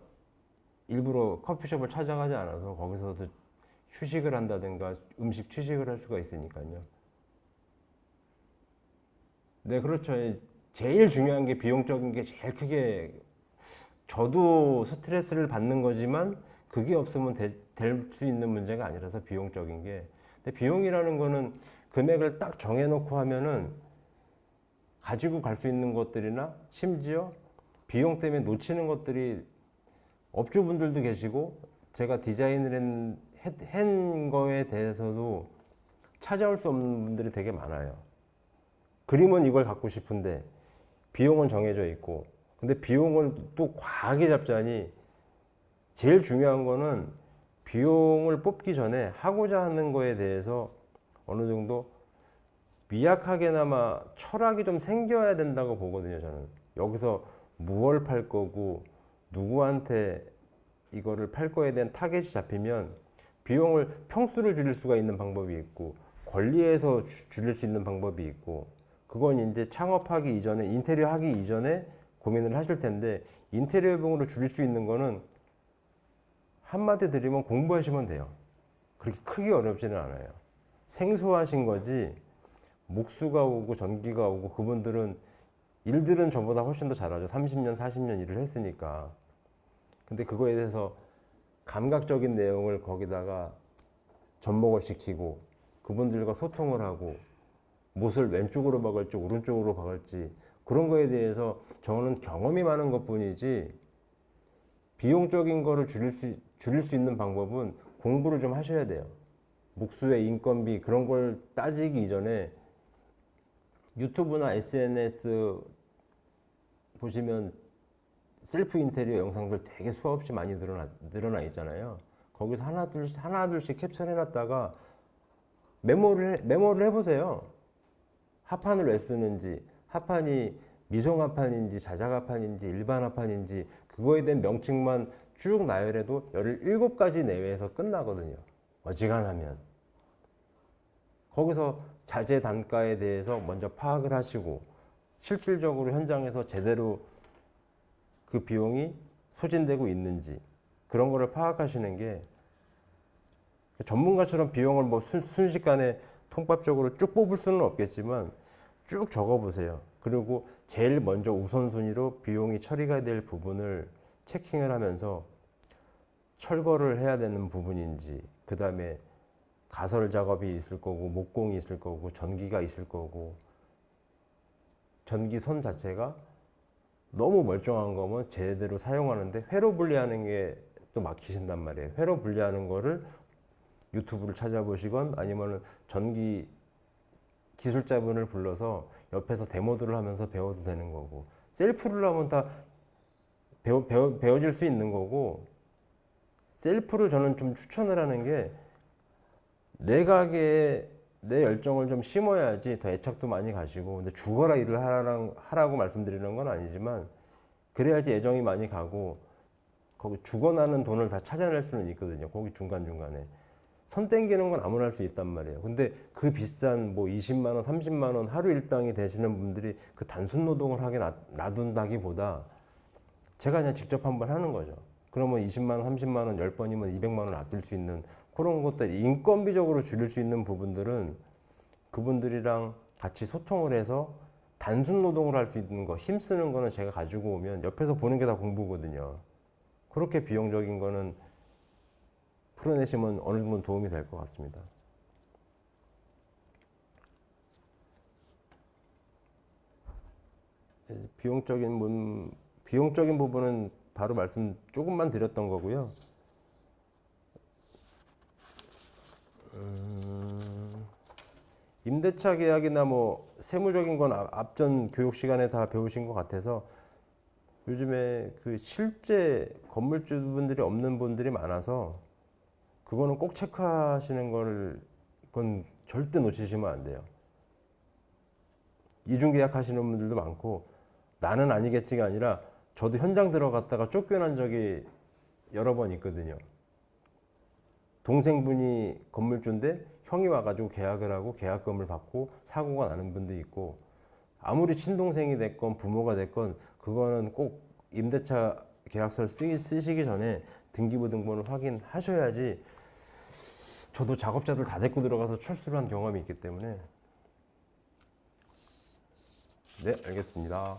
일부러 커피숍을 찾아가지 않아서 거기서도 휴식을 한다든가 음식 취식을 할 수가 있으니까요. 네, 그렇죠. 제일 중요한 게 비용적인 게 제일 크게 저도 스트레스를 받는 거지만 그게 없으면 될 수 있는 문제가 아니라서 비용적인 게. 근데 비용이라는 거는 금액을 딱 정해놓고 하면은 가지고 갈 수 있는 것들이나 심지어 비용 때문에 놓치는 것들이 업주분들도 계시고 제가 디자인을 한 거에 대해서도 찾아올 수 없는 분들이 되게 많아요. 그림은 이걸 갖고 싶은데 비용은 정해져 있고 근데 비용을 또 과하게 잡자니 제일 중요한 거는 비용을 뽑기 전에 하고자 하는 거에 대해서 어느 정도 미약하게나마 철학이 좀 생겨야 된다고 보거든요, 저는. 여기서 무얼 팔 거고 누구한테 이거를 팔 거에 대한 타겟이 잡히면 비용을 평수를 줄일 수가 있는 방법이 있고 권리에서 줄일 수 있는 방법이 있고 그건 이제 창업하기 이전에 인테리어 하기 이전에 고민을 하실 텐데 인테리어 비용으로 줄일 수 있는 거는 한마디 드리면 공부하시면 돼요. 그렇게 크게 어렵지는 않아요. 생소하신 거지 목수가 오고 전기가 오고 그분들은 일들은 저보다 훨씬 더 잘하죠. 30년, 40년 일을 했으니까. 근데 그거에 대해서 감각적인 내용을 거기다가 접목을 시키고 그분들과 소통을 하고 못을 왼쪽으로 박을지 오른쪽으로 박을지 그런 거에 대해서 저는 경험이 많은 것뿐이지 비용적인 거를 줄일 수 있는 방법은 공부를 좀 하셔야 돼요. 목수의 인건비 그런 걸 따지기 이전에 유튜브나 SNS 보시면 셀프 인테리어 영상들 되게 수없이 많이 늘어나 있잖아요. 거기서 하나 둘씩 캡처해 놨다가 메모를 해보세요. 합판을 왜 쓰는지, 합판이 미송 합판인지 자작 합판인지 일반 합판인지 그거에 대한 명칭만 쭉 나열해도 17가지 내외에서 끝나거든요. 어지간하면. 거기서 자재 단가에 대해서 먼저 파악을 하시고 실질적으로 현장에서 제대로 그 비용이 소진되고 있는지 그런 거를 파악하시는 게 전문가처럼 비용을 뭐 순식간에 통밥적으로 쭉 뽑을 수는 없겠지만 쭉 적어보세요. 그리고 제일 먼저 우선순위로 비용이 처리가 될 부분을 체킹을 하면서 철거를 해야 되는 부분인지 그 다음에 가설 작업이 있을 거고 목공이 있을 거고 전기가 있을 거고 전기선 자체가 너무 멀쩡한 거면 제대로 사용하는데 회로 분리하는 게 또 막히신단 말이에요. 회로 분리하는 거를 유튜브를 찾아보시건 아니면 전기 기술자분을 불러서 옆에서 데모들을 하면서 배워도 되는 거고 셀프를 하면 다 배워질 수 있는 거고 셀프를 저는 좀 추천을 하는 게 내 가게에 내 열정을 좀 심어야지 더 애착도 많이 가시고 근데 죽어라 일을 하라고 말씀드리는 건 아니지만 그래야지 애정이 많이 가고 거기 죽어나는 돈을 다 찾아낼 수는 있거든요. 거기 중간중간에. 손 땡기는 건 아무나 할 수 있단 말이에요. 근데 그 비싼 뭐 20만 원, 30만 원 하루 일당이 되시는 분들이 그 단순 노동을 하게 놔둔다기보다 제가 그냥 직접 한번 하는 거죠. 그러면 20만 원, 30만 원, 10번이면 200만 원 아낄 수 있는 그런 것들 인건비적으로 줄일 수 있는 부분들은 그분들이랑 같이 소통을 해서 단순 노동을 할 수 있는 거, 힘쓰는 거는 제가 가지고 오면 옆에서 보는 게 다 공부거든요. 그렇게 비용적인 거는 풀어내시면 어느 정도 도움이 될 것 같습니다. 비용적인 부분은 바로 말씀 조금만 드렸던 거고요. 임대차 계약이나 뭐 세무적인 건 앞전 교육 시간에 다 배우신 것 같아서 요즘에 그 실제 건물주분들이 없는 분들이 많아서 그거는 꼭 체크하시는 걸 그건 절대 놓치시면 안 돼요. 이중계약 하시는 분들도 많고 나는 아니겠지가 아니라 저도 현장 들어갔다가 쫓겨난 적이 여러 번 있거든요. 동생분이 건물주인데 형이 와가지고 계약을 하고 계약금을 받고 사고가 나는 분도 있고 아무리 친동생이 됐건 부모가 됐건 그거는 꼭 임대차 계약서를 쓰시기 전에 등기부등본을 확인하셔야지. 저도 작업자들 다 데리고 들어가서 철수를 한 경험이 있기 때문에. 네, 알겠습니다.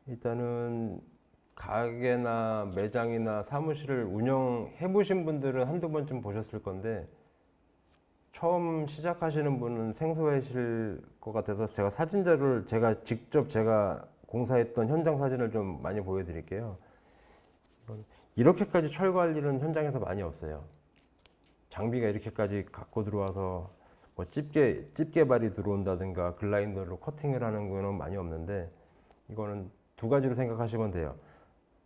일단은 가게나 매장이나 사무실을 운영해 보신 분들은 한두 번쯤 보셨을 건데 처음 시작하시는 분은 생소하실 것 같아서 제가 사진 자료를 제가 공사했던 현장 사진을 좀 많이 보여드릴게요. 이렇게까지 철거할 일은 현장에서 많이 없어요. 장비가 이렇게까지 갖고 들어와서 뭐 집게발이 들어온다든가 글라인더로 커팅을 하는 거는 많이 없는데 이거는 두 가지로 생각하시면 돼요.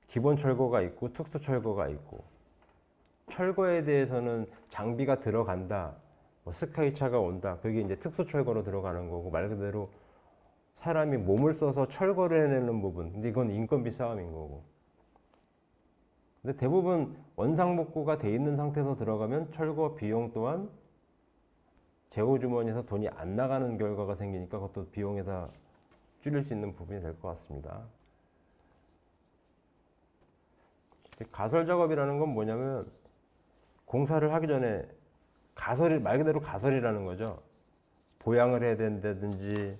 기본 철거가 있고 특수 철거가 있고 철거에 대해서는 장비가 들어간다, 뭐 스카이차가 온다, 그게 이제 특수 철거로 들어가는 거고 말 그대로 사람이 몸을 써서 철거를 해내는 부분, 근데 이건 인건비 싸움인 거고. 근데 대부분 원상복구가 돼 있는 상태에서 들어가면 철거 비용 또한 재고 주머니에서 돈이 안 나가는 결과가 생기니까 그것도 비용에다 줄일 수 있는 부분이 될 것 같습니다. 가설 작업이라는 건 뭐냐면 공사를 하기 전에 말 그대로 가설이라는 거죠. 보양을 해야 된다든지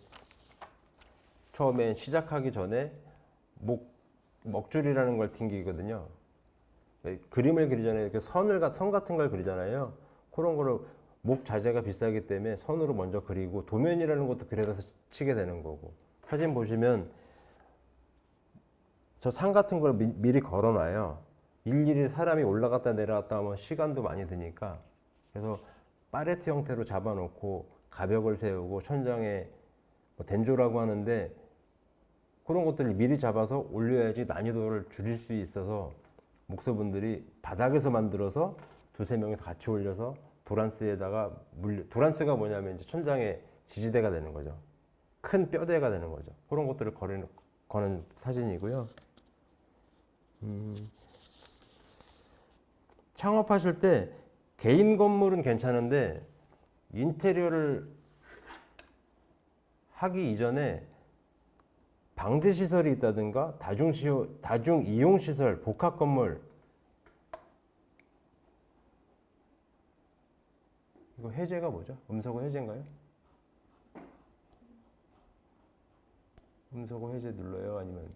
처음에 시작하기 전에 먹줄이라는 걸 튕기거든요. 그림을 그리기 전에 이렇게 선 같은 걸 그리잖아요. 그런 거를 목 자재가 비싸기 때문에 선으로 먼저 그리고 도면이라는 것도 그려서 치게 되는 거고. 사진 보시면 저 산 같은 걸 미리 걸어놔요. 일일이 사람이 올라갔다 내려갔다 하면 시간도 많이 드니까. 그래서 파레트 형태로 잡아놓고 가벽을 세우고 천장에 뭐 덴조라고 하는데 그런 것들을 미리 잡아서 올려야지 난이도를 줄일 수 있어서 목수분들이 바닥에서 만들어서 두세 명이서 같이 올려서 도란스에다가 도란스가 뭐냐면 이제 천장에 지지대가 되는 거죠. 큰 뼈대가 되는 거죠. 그런 것들을 거는 사진이고요. 창업하실 때 개인 건물은 괜찮은데 인테리어를 하기 이전에 방제시설이 있다든가 다중이용시설, 복합건물 이거 해제가 뭐죠? 음서고 해제인가요? 음서고 해제 눌러요? 아니면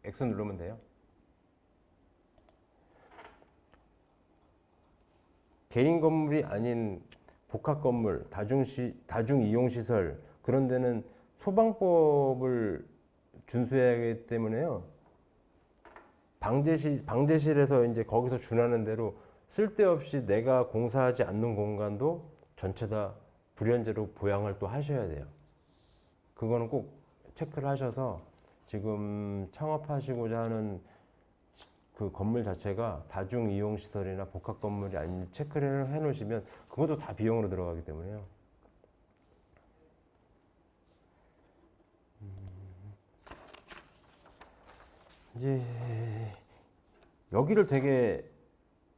X 누르면 돼요? 개인 건물이 아닌 복합 건물, 다중이용시설 그런 데는 소방법을 준수해야 하기 때문에요. 방제실에서 이제 거기서 준하는 대로 쓸데없이 내가 공사하지 않는 공간도 전체 다 불연제로 보양을 또 하셔야 돼요. 그거는 꼭 체크를 하셔서 지금 창업하시고자 하는 그 건물 자체가 다중이용시설이나 복합건물이 아닌 체크를 해 놓으시면 그것도 다 비용으로 들어가기 때문에요. 이제 여기를 되게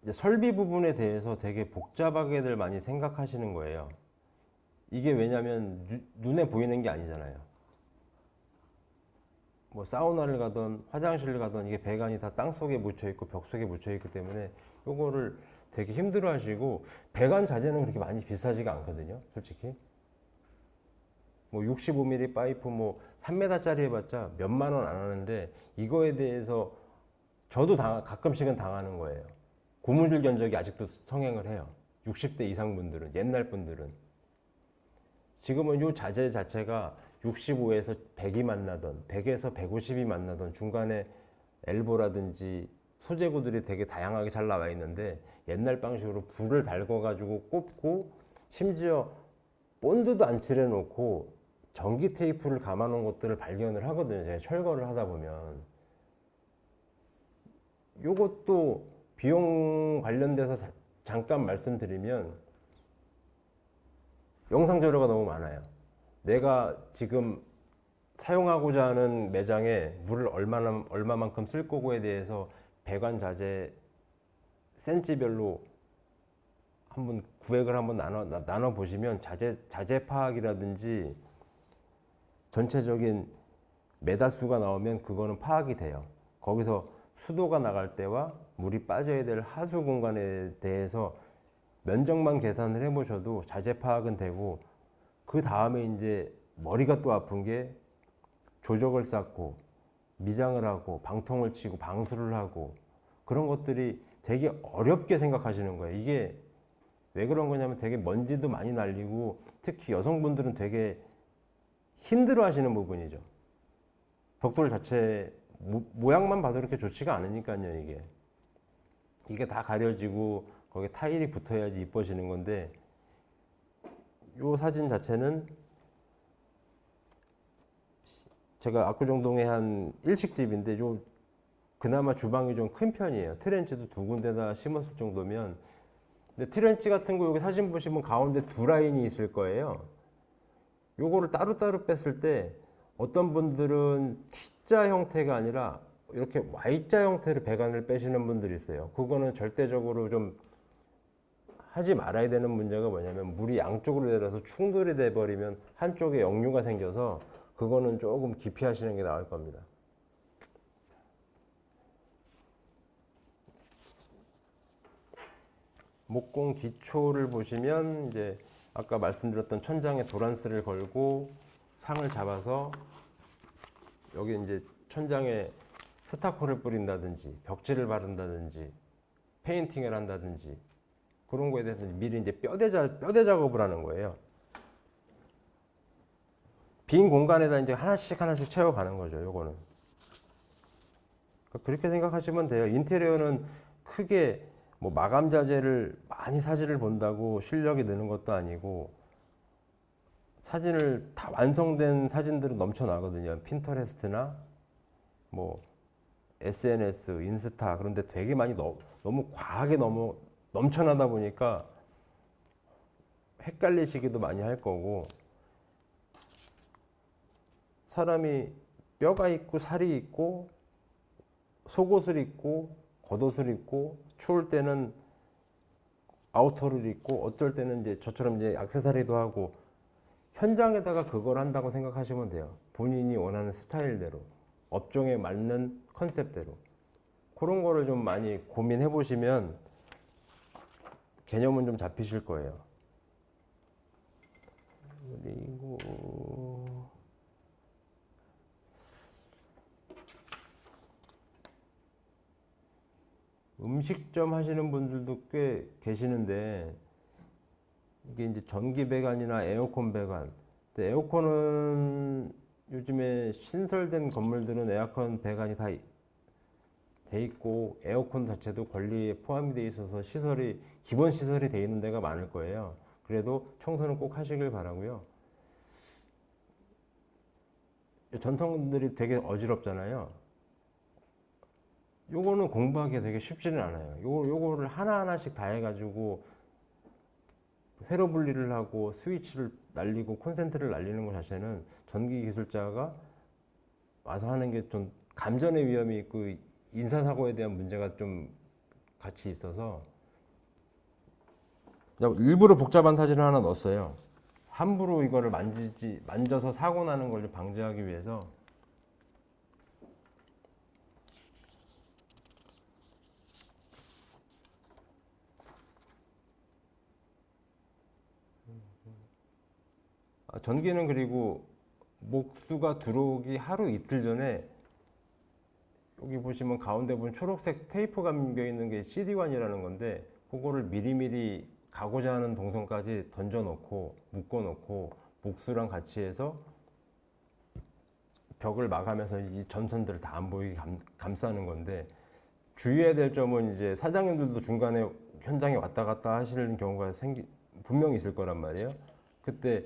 이제 설비 부분에 대해서 되게 복잡하게들 많이 생각하시는 거예요. 이게 왜냐면 눈에 보이는 게 아니잖아요. 뭐 사우나를 가던 화장실을 가던 이게 배관이 다 땅 속에 묻혀 있고 벽 속에 묻혀 있기 때문에 요거를 되게 힘들어 하시고, 배관 자재는 그렇게 많이 비싸지가 않거든요, 솔직히. 뭐 65mm 파이프 뭐 3m짜리 해봤자 몇만 원 안 하는데, 이거에 대해서 저도 가끔씩은 당하는 거예요. 고무줄 견적이 아직도 성행을 해요. 60대 이상 분들은, 옛날 분들은. 지금은 요 자재 자체가 65에서 100이 만나던, 100에서 150이 만나던, 중간에 엘보라든지 소재구들이 되게 다양하게 잘 나와 있는데, 옛날 방식으로 불을 달궈가지고 꼽고, 심지어 본드도 안 칠해놓고 전기 테이프를 감아놓은 것들을 발견을 하거든요, 제가 철거를 하다 보면. 요것도 비용 관련돼서 잠깐 말씀드리면, 영상 자료가 너무 많아요. 내가 지금 사용하고자 하는 매장에 물을 얼마만큼 쓸 거고에 대해서 배관 자재 센치별로 한번 구획을 한번 나눠 보시면, 자재 파악이라든지 전체적인 매다수가 나오면 그거는 파악이 돼요. 거기서 수도가 나갈 때와 물이 빠져야 될 하수 공간에 대해서 면적만 계산을 해보셔도 자재 파악은 되고, 그 다음에 이제 머리가 또 아픈 게, 조적을 쌓고 미장을 하고 방통을 치고 방수를 하고, 그런 것들이 되게 어렵게 생각하시는 거예요. 이게 왜 그런 거냐면, 되게 먼지도 많이 날리고, 특히 여성분들은 되게 힘들어 하시는 부분이죠. 벽돌 자체 모양만 봐도 그렇게 좋지가 않으니까요. 이게 다 가려지고 거기에 타일이 붙어야지 이뻐지는 건데, 이 사진 자체는 제가 압구정동에 한 일식집인데, 요 그나마 주방이 좀 큰 편이에요. 트렌치도 두 군데다 심었을 정도면. 근데 트렌치 같은 거 여기 사진 보시면 가운데 두 라인이 있을 거예요. 요거를 따로따로 뺐을 때 어떤 분들은 T자 형태가 아니라 이렇게 Y자 형태로 배관을 빼시는 분들이 있어요. 그거는 절대적으로 좀 하지 말아야 되는 문제가 뭐냐면, 물이 양쪽으로 내려서 충돌이 돼 버리면 한쪽에 역류가 생겨서, 그거는 조금 기피 하시는 게 나을 겁니다. 목공 기초를 보시면, 이제 아까 말씀드렸던 천장에 도란스를 걸고 상을 잡아서 여기 이제 천장에 스타코를 뿌린다든지 벽지를 바른다든지 페인팅을 한다든지, 그런 거에 대해서 미리 이제 뼈대 작업을 하는 거예요. 빈 공간에다 이제 하나씩 채워가는 거죠, 요거는. 그렇게 생각하시면 돼요. 인테리어는 크게 뭐 마감 자재를 많이 사진을 본다고 실력이 느는 것도 아니고, 사진을 다 완성된 사진들은 넘쳐나거든요. 핀터레스트나 뭐 SNS, 인스타, 그런데 되게 많이 너무 과하게 넘쳐나다 보니까 헷갈리시기도 많이 할 거고, 사람이 뼈가 있고 살이 있고 속옷을 입고 겉옷을 입고, 추울 때는 아우터를 입고, 어쩔 때는 이제 저처럼 이제 액세서리도 하고, 현장에다가 그걸 한다고 생각하시면 돼요. 본인이 원하는 스타일대로, 업종에 맞는 컨셉대로. 그런 거를 좀 많이 고민해 보시면 개념은 좀 잡히실 거예요. 그리고 음식점 하시는 분들도 꽤 계시는데, 이게 이제 전기 배관이나 에어컨 배관. 근데 에어컨은 요즘에 신설된 건물들은 에어컨 배관이 다 돼 있고, 에어컨 자체도 관리에 포함이 돼 있어서 기본 시설이 돼 있는 데가 많을 거예요. 그래도 청소는 꼭 하시길 바라고요. 전통들이 되게 어지럽잖아요. 요거는 공부하기가 되게 쉽지는 않아요. 요거를 하나하나씩 다 해가지고 회로 분리를 하고 스위치를 날리고 콘센트를 날리는 것 자체는 전기 기술자가 와서 하는 게 좀 감전의 위험이 있고 인사사고에 대한 문제가 좀 같이 있어서 일부러 복잡한 사진을 하나 넣었어요. 함부로 이거를 만져서 사고 나는 걸 방지하기 위해서. 전기는 그리고 목수가 들어오기 하루 이틀 전에 여기 보시면 가운데 보면 초록색 테이프 감겨 있는 게 CD관이라는 건데 그거를 미리미리 가고자 하는 동선까지 던져놓고 묶어놓고 목수랑 같이 해서 벽을 마감해서 이 전선들을 다 안 보이게 감싸는 건데, 주의해야 될 점은 이제 사장님들도 중간에 현장에 왔다 갔다 하시는 경우가 분명히 있을 거란 말이에요. 그때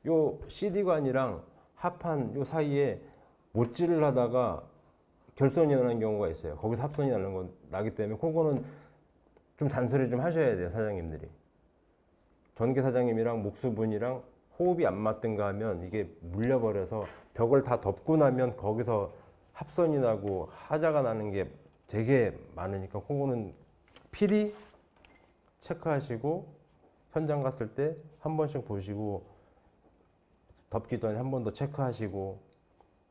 요 CD관이랑 합판 요 사이에 못질을 하다가 결선이 나는 경우가 있어요. 거기서 합선이 나기 때문에 그거는 좀 잔소리 좀 하셔야 돼요, 사장님들이. 전기 사장님이랑 목수분이랑 호흡이 안 맞든가 하면 이게 물려버려서 벽을 다 덮고 나면 거기서 합선이 나고 하자가 나는 게 되게 많으니까 그거는 필히 체크하시고 현장 갔을 때 한 번씩 보시고, 덮기 전에 한 번 더 체크하시고.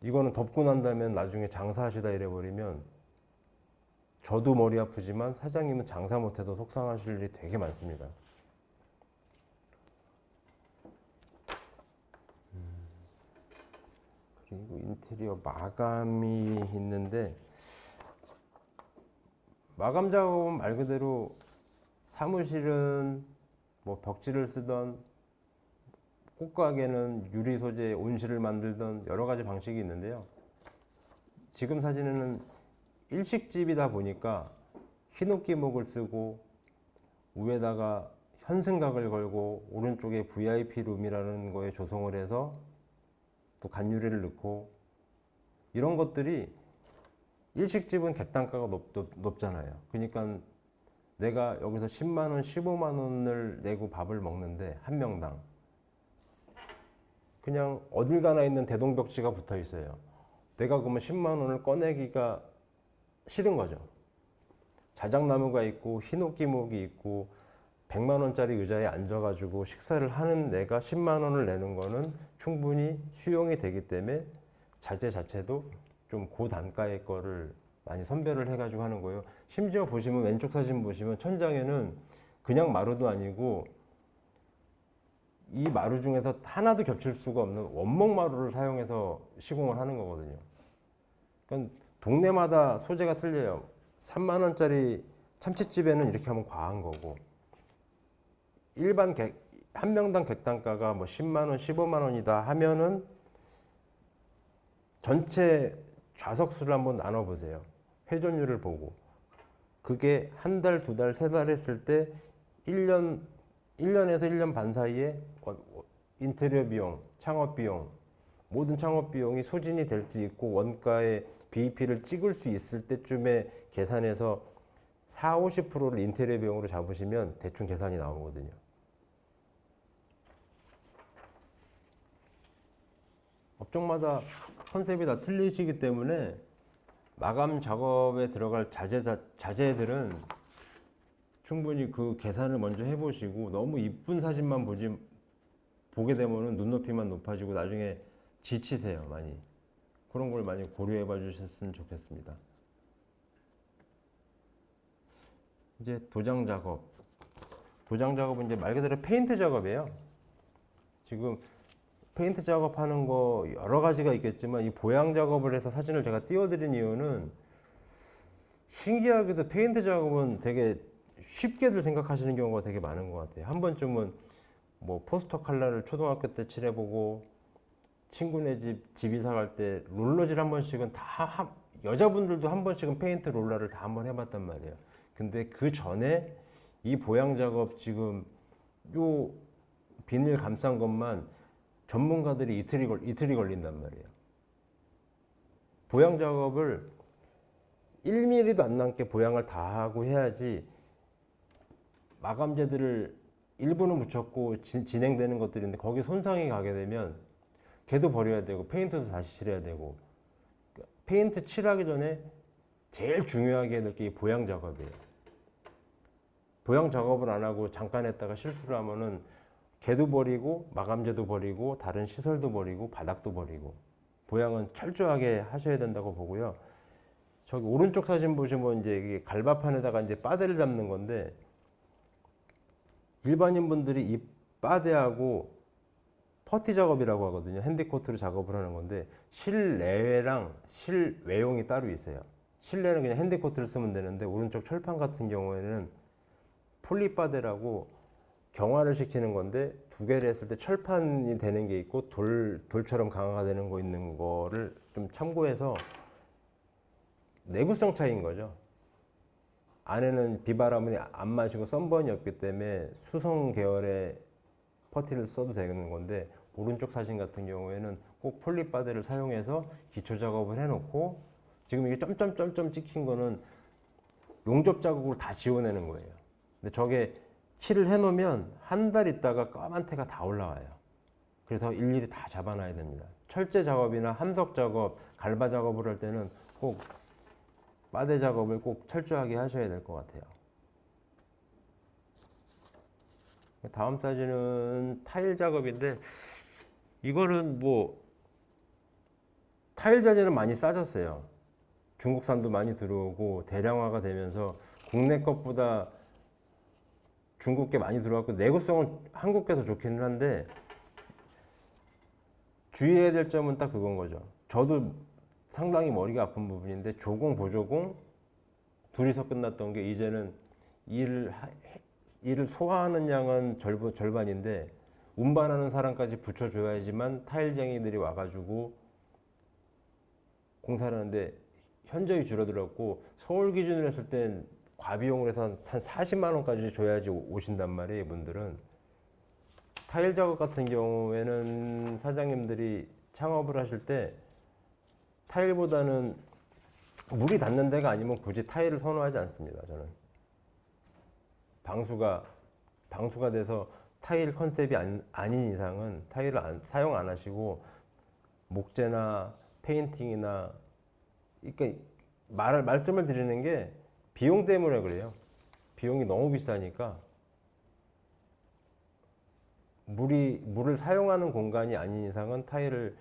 이거는 덮고 난 다음에 나중에 장사하시다 이래버리면 저도 머리 아프지만 사장님은 장사 못해서 속상하실 일이 되게 많습니다. 그리고 인테리어 마감이 있는데, 마감 작업은 말 그대로 사무실은 뭐 벽지를 쓰던, 꽃가게는 유리 소재 온실을 만들던 여러 가지 방식이 있는데요. 지금 사진에는 일식집이다 보니까 히노키목을 쓰고 위에다가 현승각을 걸고 오른쪽에 VIP 룸이라는 거에 조성을 해서 또 간유리를 넣고, 이런 것들이 일식집은 객단가가 높잖아요. 그러니까 내가 여기서 10만 원, 15만 원을 내고 밥을 먹는데 한 명당 그냥 어딜 가나 있는 대동벽지가 붙어 있어요. 내가 그러면 10만 원을 꺼내기가 싫은 거죠. 자작나무가 있고 히노키목이 있고 100만 원짜리 의자에 앉아가지고 식사를 하는 내가 10만 원을 내는 거는 충분히 수용이 되기 때문에 자재 자체도 좀 고단가의 거를 많이 선별을 해가지고 하는 거예요. 심지어 보시면 왼쪽 사진 보시면 천장에는 그냥 마루도 아니고 이 마루 중에서 하나도 겹칠 수가 없는 원목 마루를 사용해서 시공을 하는 거거든요. 그러니까 동네마다 소재가 틀려요. 3만 원짜리 참치집에는 이렇게 하면 과한 거고, 일반 한 명당 객단가가 뭐 10만 원, 15만 원이다 하면은 전체 좌석수를 한번 나눠보세요. 회전율을 보고. 그게 한 달, 두 달, 세 달 했을 때 1년에서 1년 반 사이에 인테리어 비용, 창업 비용, 모든 창업 비용이 소진이 될 수 있고 원가의 BEP를 찍을 수 있을 때쯤에 계산해서 40, 50%를 인테리어 비용으로 잡으시면 대충 계산이 나오거든요. 업종마다 컨셉이 다 틀리시기 때문에 마감 작업에 들어갈 자재들은 충분히 그 계산을 먼저 해보시고, 너무 이쁜 사진만 보게 되면은 눈높이만 높아지고 나중에 지치세요, 많이. 그런 걸 많이 고려해 봐 주셨으면 좋겠습니다. 이제 도장 작업. 도장 작업은 이제 말 그대로 페인트 작업이에요. 지금 페인트 작업하는 거 여러 가지가 있겠지만 이 보양 작업을 해서 사진을 제가 띄워드린 이유는, 신기하게도 페인트 작업은 되게 쉽게들 생각하시는 경우가 되게 많은 것 같아요. 한 번쯤은 뭐 포스터 컬러를 초등학교 때 칠해보고, 친구네 집 이사 갈 때 롤러질 한 번씩은 여자분들도 한 번씩은 페인트 롤러를 다 한 번 해봤단 말이에요. 근데 그 전에 이 보양 작업 지금 요 비닐 감싼 것만 전문가들이 이틀이 걸린단 말이에요. 보양 작업을 1mm도 안 남게 보양을 다 하고 해야지, 마감재들을 일부는 묻혔고 진행되는 것들인데 거기 손상이 가게 되면 걔도 버려야 되고 페인트도 다시 칠해야 되고, 페인트 칠하기 전에 제일 중요하게 해야 될 게 보양 작업이에요. 보양 작업을 안 하고 잠깐 했다가 실수를 하면은 개도 버리고 마감재도 버리고 다른 시설도 버리고 바닥도 버리고, 보양은 철저하게 하셔야 된다고 보고요. 저기 오른쪽 사진 보시면 이제 이게 갈바판에다가 이제 바데를 잡는 건데, 일반인 분들이 이 바데하고 퍼티 작업이라고 하거든요. 핸디코트로 작업을 하는 건데, 실내외랑 실외용이 따로 있어요. 실내는 그냥 핸디코트를 쓰면 되는데, 오른쪽 철판 같은 경우에는 폴리바데라고 경화를 시키는 건데, 두 개를 했을 때 철판이 되는 게 있고 돌처럼 강화가 되는 거 있는 거를 좀 참고해서, 내구성 차이인 거죠. 안에는 비바람이 안 마시고 썬번이 없기 때문에 수성 계열의 퍼티를 써도 되는 건데, 오른쪽 사진 같은 경우에는 꼭 폴리바데를 사용해서 기초 작업을 해놓고, 지금 이게 점점점점 찍힌 거는 용접 자국을 다 지워내는 거예요. 근데 저게 칠을 해놓으면 한 달 있다가 까만 테가 다 올라와요. 그래서 일일이 다 잡아놔야 됩니다. 철제 작업이나 함석 작업, 갈바 작업을 할 때는 꼭 바데 작업을 꼭 철저하게 하셔야 될 것 같아요. 다음 사진은 타일 작업인데, 이거는 뭐 타일 자재는 많이 싸졌어요. 중국산도 많이 들어오고 대량화가 되면서 국내 것보다 중국 게 많이 들어왔고, 내구성은 한국 게 더 좋기는 한데, 주의해야 될 점은 딱 그건 거죠. 저도 상당히 머리가 아픈 부분인데, 조공 보조공 둘이서 끝났던 게 이제는 일을 소화하는 양은 절반인데 운반하는 사람까지 붙여줘야지만 타일쟁이들이 와가지고 공사를 하는데 현저히 줄어들었고, 서울 기준으로 했을 땐 과비용으로 해서 한 40만 원까지 줘야지 오신단 말이에요, 이분들은. 타일 작업 같은 경우에는 사장님들이 창업을 하실 때 타일보다는 물이 닿는 데가 아니면 굳이 타일을 선호하지 않습니다, 저는. 방수가 돼서 타일 컨셉이 아닌 이상은 타일을 사용 안 하시고, 목재나 페인팅이나, 그러니까 말씀을 드리는 게 비용 때문에 그래요. 비용이 너무 비싸니까 물을 사용하는 공간이 아닌 이상은 타일을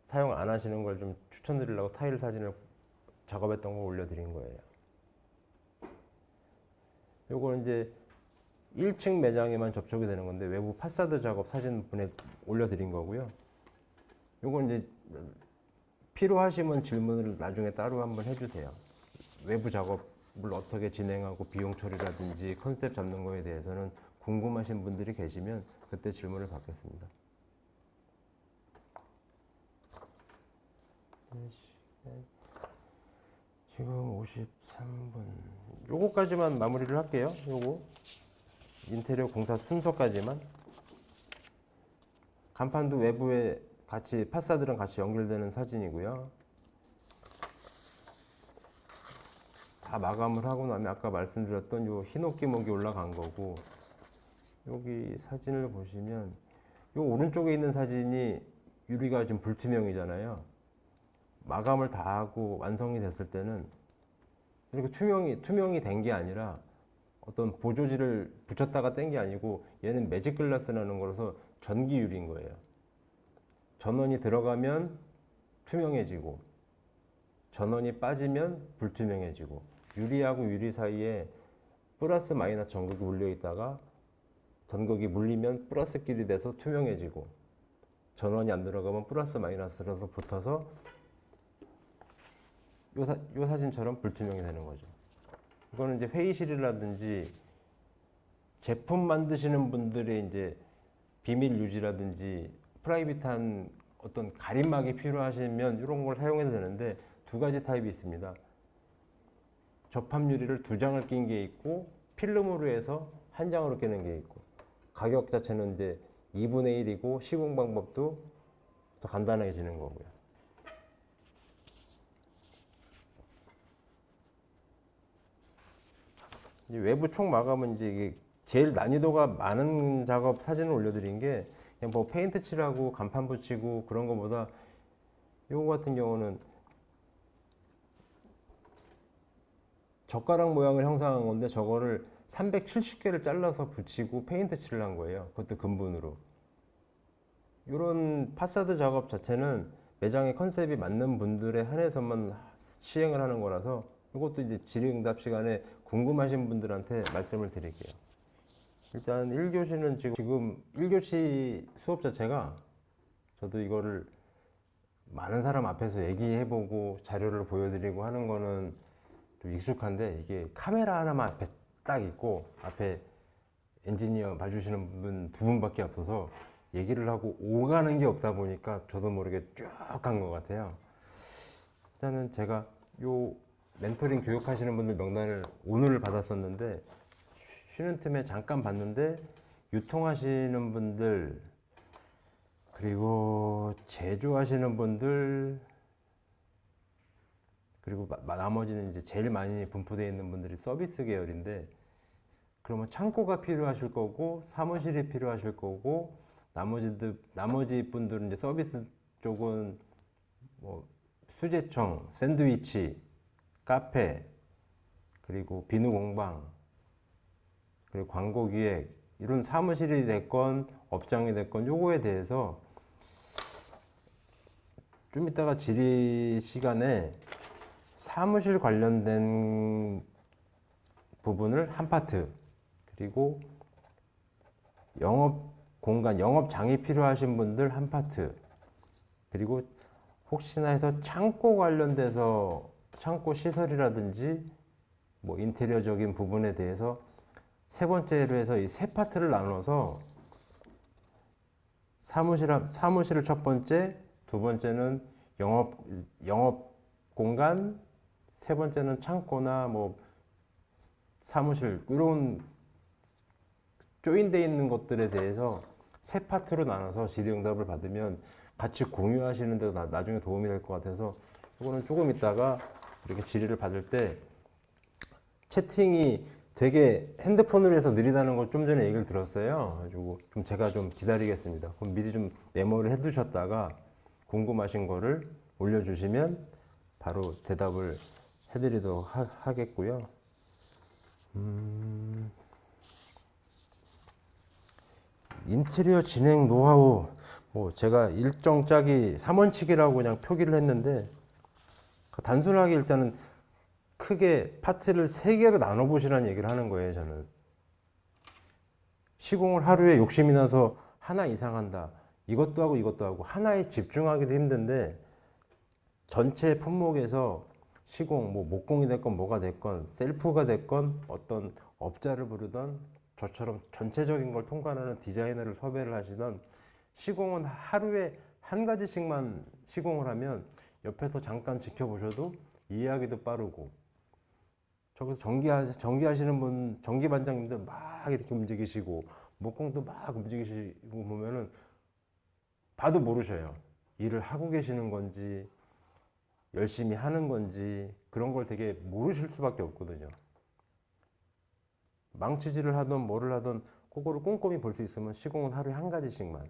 사용 안 하시는 걸 좀 추천드리려고 타일 사진을 작업했던 거 올려드린 거예요. 요거는 이제 1층 매장에만 접촉이 되는 건데, 외부 파사드 작업 사진 올려드린 거고요. 요건 이제 필요하시면 질문을 나중에 따로 한번 해주세요. 외부 작업을 어떻게 진행하고 비용 처리라든지 컨셉 잡는 거에 대해서는 궁금하신 분들이 계시면 그때 질문을 받겠습니다. 지금 53분. 요거까지만 마무리를 할게요. 요거 인테리어 공사 순서까지만. 간판도 외부에 같이 파사드랑 같이 연결되는 사진이고요. 다 마감을 하고 나면 아까 말씀드렸던 요 흰옥기목이 올라간 거고, 여기 사진을 보시면 요 오른쪽에 있는 사진이 유리가 지금 불투명이잖아요. 마감을 다 하고 완성이 됐을 때는 이렇게 투명이 된 게 아니라, 어떤 보조지를 붙였다가 뗀 게 아니고, 얘는 매직 글라스라는 거라서 전기 유리인 거예요. 전원이 들어가면 투명해지고, 전원이 빠지면 불투명해지고, 유리하고 유리 사이에 플러스 마이너스 전극이 물려 있다가 전극이 물리면 플러스끼리 돼서 투명해지고, 전원이 안 들어가면 플러스 마이너스라서 붙어서 요 사진처럼 불투명이 되는 거죠. 이거는 이제 회의실이라든지 제품 만드시는 분들의 이제 비밀 유지라든지 프라이빗한 어떤 가림막이 필요하시면 이런 걸 사용해도 되는데, 두 가지 타입이 있습니다. 접합 유리를 2장을 낀 게 있고, 필름으로 해서 1장으로 끼는 게 있고, 가격 자체는 이제 2분의 1이고 시공 방법도 더 간단해지는 거고요. 이제 외부 총 마감은 이제 이게 제일 난이도가 많은 작업 사진을 올려드린 게, 그냥 뭐 페인트 칠하고 간판 붙이고 그런 것보다 요거 같은 경우는 젓가락 모양을 형성한 건데 저거를 370개를 잘라서 붙이고 페인트 칠을 한 거예요. 그것도 금분으로. 이런 파사드 작업 자체는 매장의 컨셉이 맞는 분들에 한해서만 시행을 하는 거라서 이것도 이제 질의응답 시간에 궁금하신 분들한테 말씀을 드릴게요. 일단 1교시는 지금 1교시 수업 자체가 저도 이거를 많은 사람 앞에서 얘기해보고 자료를 보여드리고 하는 거는 좀 익숙한데 이게 카메라 하나만 앞에 딱 있고 앞에 엔지니어 봐주시는 분 두 분밖에 없어서 얘기를 하고 오가는 게 없다 보니까 저도 모르게 쭉 간 것 같아요. 일단은 제가 요 멘토링 교육하시는 분들 명단을 오늘 받았었는데 쉬는 틈에 잠깐 봤는데 유통하시는 분들 그리고 제조하시는 분들 그리고 나머지는 이제 제일 많이 분포되어 있는 분들이 서비스 계열인데 그러면 창고가 필요하실 거고 사무실이 필요하실 거고 나머지 분들은 이제 서비스 쪽은 뭐 수제청, 샌드위치, 카페, 그리고 비누 공방, 그리고 광고 기획 이런 사무실이 됐건 업장이 됐건 요거에 대해서 좀 이따가 질의 시간에 사무실 관련된 부분을 한 파트 그리고 영업 공간, 영업장이 필요하신 분들 한 파트 그리고 혹시나 해서 창고 관련돼서 창고 시설이라든지 뭐 인테리어적인 부분에 대해서 세 번째로 해서 이 세 파트를 나눠서 사무실을 첫 번째, 두 번째는 영업 공간, 세 번째는 창고나 뭐 사무실 이런 조인되어 있는 것들에 대해서 세 파트로 나눠서 질의응답을 받으면 같이 공유하시는 데도 나중에 도움이 될 것 같아서 이거는 조금 있다가 이렇게 질의를 받을 때 채팅이 되게 핸드폰으로 해서 느리다는 걸 좀 전에 얘기를 들었어요. 그래가지고 좀 제가 좀 기다리겠습니다. 그럼 미리 좀 메모를 해두셨다가 궁금하신 거를 올려주시면 바로 대답을 해드리도록 하겠고요. 인테리어 진행 노하우 뭐 제가 일정 짜기 3원칙이라고 그냥 표기를 했는데 단순하게 일단은 크게 파트를 3개로 나눠 보시라는 얘기를 하는 거예요. 저는 시공을 하루에 욕심이 나서 하나 이상 한다 이것도 하고 이것도 하고 하나에 집중하기도 힘든데 전체 품목에서 시공 뭐 목공이 됐건 뭐가 됐건 셀프가 됐건 어떤 업자를 부르던 저처럼 전체적인 걸 통과하는 디자이너를 섭외를 하시던 시공은 하루에 한 가지씩만 시공을 하면 옆에서 잠깐 지켜보셔도 이해하기도 빠르고 저기서 전기하시는 분 전기 반장님들 막 이렇게 움직이시고 목공도 막 움직이시고 보면은 봐도 모르셔요. 일을 하고 계시는 건지 열심히 하는 건지 그런 걸 되게 모르실 수밖에 없거든요. 망치질을 하던 뭐를 하던 그거를 꼼꼼히 볼 수 있으면 시공은 하루에 한 가지씩만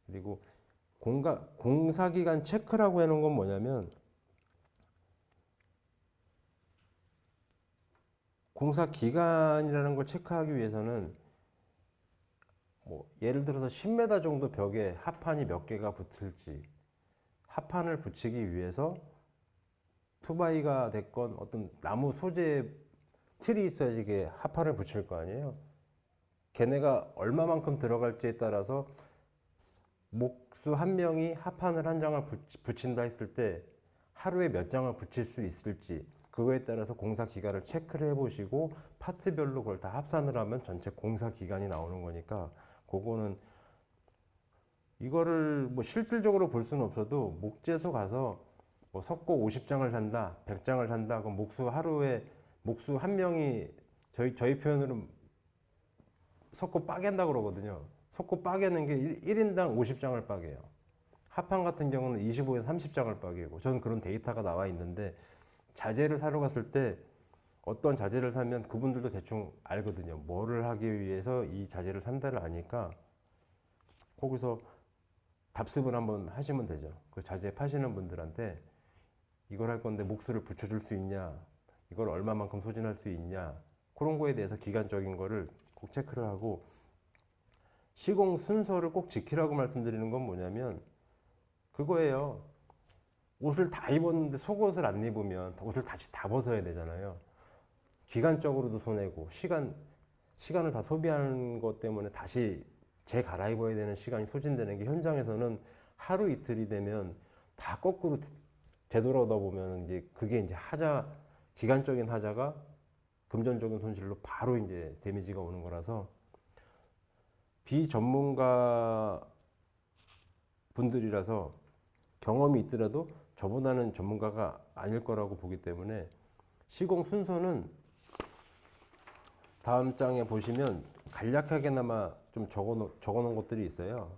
그리고 공사기간 체크라고 해놓은 건 뭐냐면 공사기간이라는 걸 체크하기 위해서는 뭐 예를 들어서 10m 정도 벽에 합판이 몇 개가 붙을지 합판을 붙이기 위해서 투바이가 됐건 어떤 나무 소재 틀이 있어야지 이게 합판을 붙일 거 아니에요. 걔네가 얼마만큼 들어갈지에 따라서 목수 한 명이 합판을 한 장을 붙인다 했을 때 하루에 몇 장을 붙일 수 있을지 그거에 따라서 공사 기간을 체크를 해보시고 파트별로 그걸 다 합산을 하면 전체 공사 기간이 나오는 거니까 그거는 이거를 뭐 실질적으로 볼 수는 없어도 목재소 가서 뭐 석고 50장을 산다, 100장을 산다. 그럼 목수 한 명이 저희 표현으로 석고 빠갠다 그러거든요. 석고 빠개는 게 1인당 50장을 빠개요. 합판 같은 경우는 25에서 30장을 빠개고 저는 그런 데이터가 나와 있는데 자재를 사러 갔을 때 어떤 자재를 사면 그분들도 대충 알거든요. 뭐를 하기 위해서 이 자재를 산다를 아니까 거기서 답습을 한번 하시면 되죠. 그 자재 파시는 분들한테 이걸 할 건데 목수를 붙여줄 수 있냐 이걸 얼마만큼 소진할 수 있냐, 그런 거에 대해서 기간적인 거를 꼭 체크를 하고, 시공 순서를 꼭 지키라고 말씀드리는 건 뭐냐면 그거예요. 옷을 다 입었는데 속옷을 안 입으면 옷을 다시 다 벗어야 되잖아요. 기간적으로도 손해고, 시간을 다 소비하는 것 때문에 다시 재갈아입어야 되는 시간이 소진되는 게, 현장에서는 하루 이틀이 되면 다 거꾸로 되돌아오다 보면 이제 그게 이제 기간적인 하자가 금전적인 손실로 바로 이제 데미지가 오는 거라서, 비전문가 분들이라서 경험이 있더라도 저보다는 전문가가 아닐 거라고 보기 때문에, 시공 순서는 다음 장에 보시면 간략하게나마 좀 적어놓은 것들이 있어요.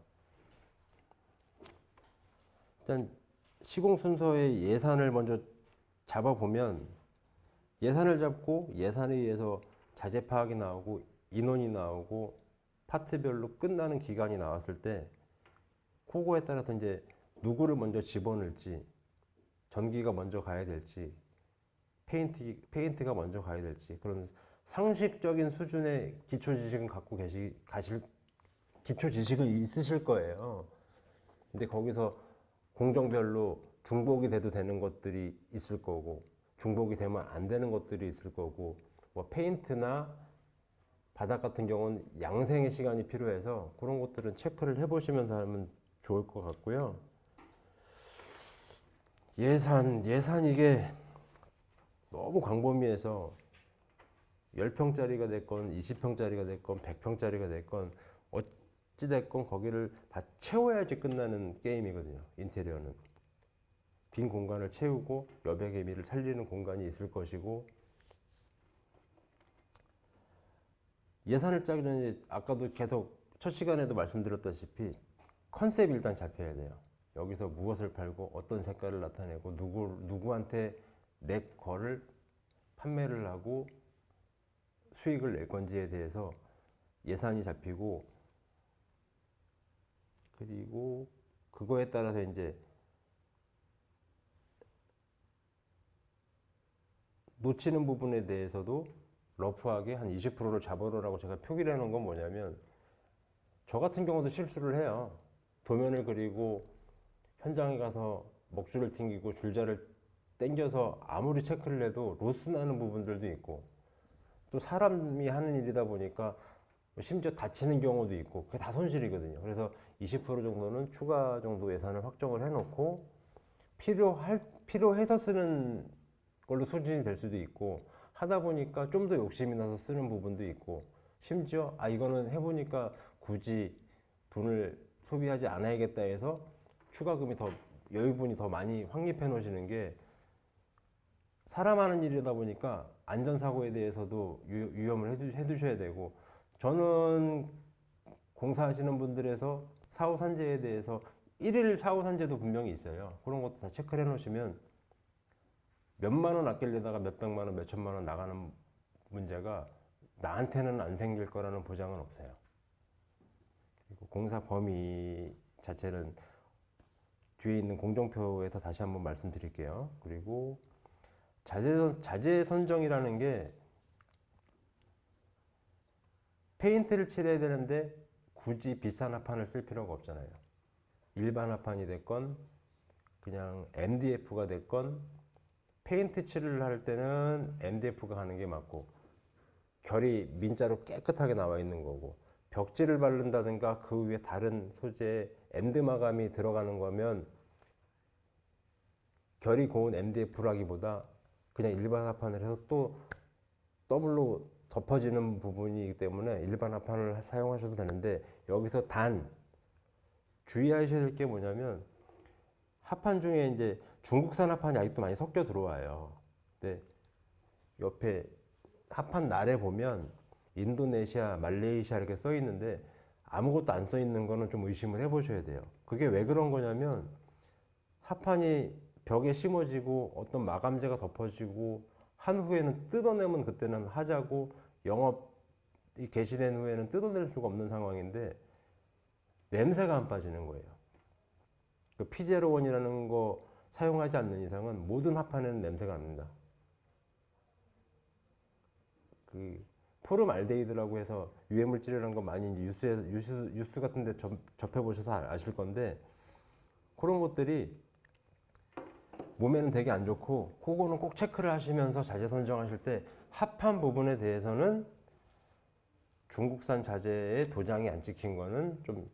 일단 시공 순서의 예산을 먼저 잡아보면, 예산을 잡고 예산에 의해서 자재 파악이 나오고 인원이 나오고 파트별로 끝나는 기간이 나왔을 때, 그거에 따라서 이제 누구를 먼저 집어넣을지, 전기가 먼저 가야 될지, 페인트가 먼저 가야 될지, 그런 상식적인 수준의 기초 지식은 기초 지식은 있으실 거예요. 근데 거기서 공정별로 중복이 돼도 되는 것들이 있을 거고, 중복이 되면 안 되는 것들이 있을 거고, 뭐 페인트나 바닥 같은 경우는 양생의 시간이 필요해서 그런 것들은 체크를 해보시면서 하면 좋을 것 같고요. 예산 이게 너무 광범위해서 10평짜리가 됐건 20평짜리가 됐건 100평짜리가 됐건 어찌됐건 거기를 다 채워야지 끝나는 게임이거든요. 인테리어는 빈 공간을 채우고 여백의 미를 살리는 공간이 있을 것이고, 예산을 짜기 전에 아까도 계속 첫 시간에도 말씀드렸다시피 컨셉이 일단 잡혀야 돼요. 여기서 무엇을 팔고 어떤 색깔을 나타내고 누구한테 내 거를 판매를 하고 수익을 낼 건지에 대해서 예산이 잡히고, 그리고 그거에 따라서 이제 놓치는 부분에 대해서도 러프하게 한 20%를 잡아놓으라고 제가 표기를 해놓은 건 뭐냐면, 저 같은 경우도 실수를 해요. 도면을 그리고 현장에 가서 먹줄을 튕기고 줄자를 당겨서 아무리 체크를 해도 로스 나는 부분들도 있고, 또 사람이 하는 일이다 보니까 심지어 다치는 경우도 있고, 그게 다 손실이거든요. 그래서 20% 정도는 추가 정도 예산을 확정을 해놓고, 필요해서 쓰는 걸로 소진이 될 수도 있고, 하다 보니까 좀 더 욕심이 나서 쓰는 부분도 있고, 심지어 이거는 해보니까 굳이 돈을 소비하지 않아야겠다 해서 추가금이 더, 여유분이 더 많이 확립해 놓으시는 게, 사람 하는 일이다 보니까 안전사고에 대해서도 위험을 해두셔야 되고, 저는 공사하시는 분들에서 사후산재에 대해서 일일 사후산재도 분명히 있어요. 그런 것도 다 체크를 해 놓으시면 몇만 원 아끼려다가 몇백만 원, 몇천만 원 나가는 문제가 나한테는 안 생길 거라는 보장은 없어요. 그리고 공사 범위 자체는 뒤에 있는 공정표에서 다시 한번 말씀드릴게요. 그리고 자재 선정이라는 게, 페인트를 칠해야 되는데 굳이 비싼 합판을 쓸 필요가 없잖아요. 일반 합판이 됐건 그냥 MDF가 됐건, 페인트 칠을 할 때는 MDF가 하는 게 맞고, 결이 민자로 깨끗하게 나와 있는 거고, 벽지를 바른다든가 그 위에 다른 소재의 엔드 마감이 들어가는 거면 결이 고운 MDF라기보다 그냥 일반 합판을 해서 또 더블로 덮어지는 부분이기 때문에 일반 합판을 사용하셔도 되는데, 여기서 단 주의하셔야 될 게 뭐냐면, 합판 중에 이제 중국산 합판이 아직도 많이 섞여 들어와요. 근데 옆에 합판 날에 보면 인도네시아, 말레이시아 이렇게 써 있는데, 아무것도 안 써 있는 거는 좀 의심을 해보셔야 돼요. 그게 왜 그런 거냐면, 합판이 벽에 심어지고 어떤 마감재가 덮어지고 한 후에는 뜯어내면 그때는 하자고, 영업이 개시된 후에는 뜯어낼 수가 없는 상황인데 냄새가 안 빠지는 거예요. 그 피제로원이라는 거 사용하지 않는 이상은 모든 합판에는 냄새가 납니다. 그 포름알데히드라고 해서 유해물질이라는 거 많이 이제 뉴스 같은 데 접해보셔서 아실 건데, 그런 것들이 몸에는 되게 안 좋고, 그거는 꼭 체크를 하시면서 자재 선정하실 때 합한 부분에 대해서는 중국산 자재에 도장이 안 찍힌 거는 좀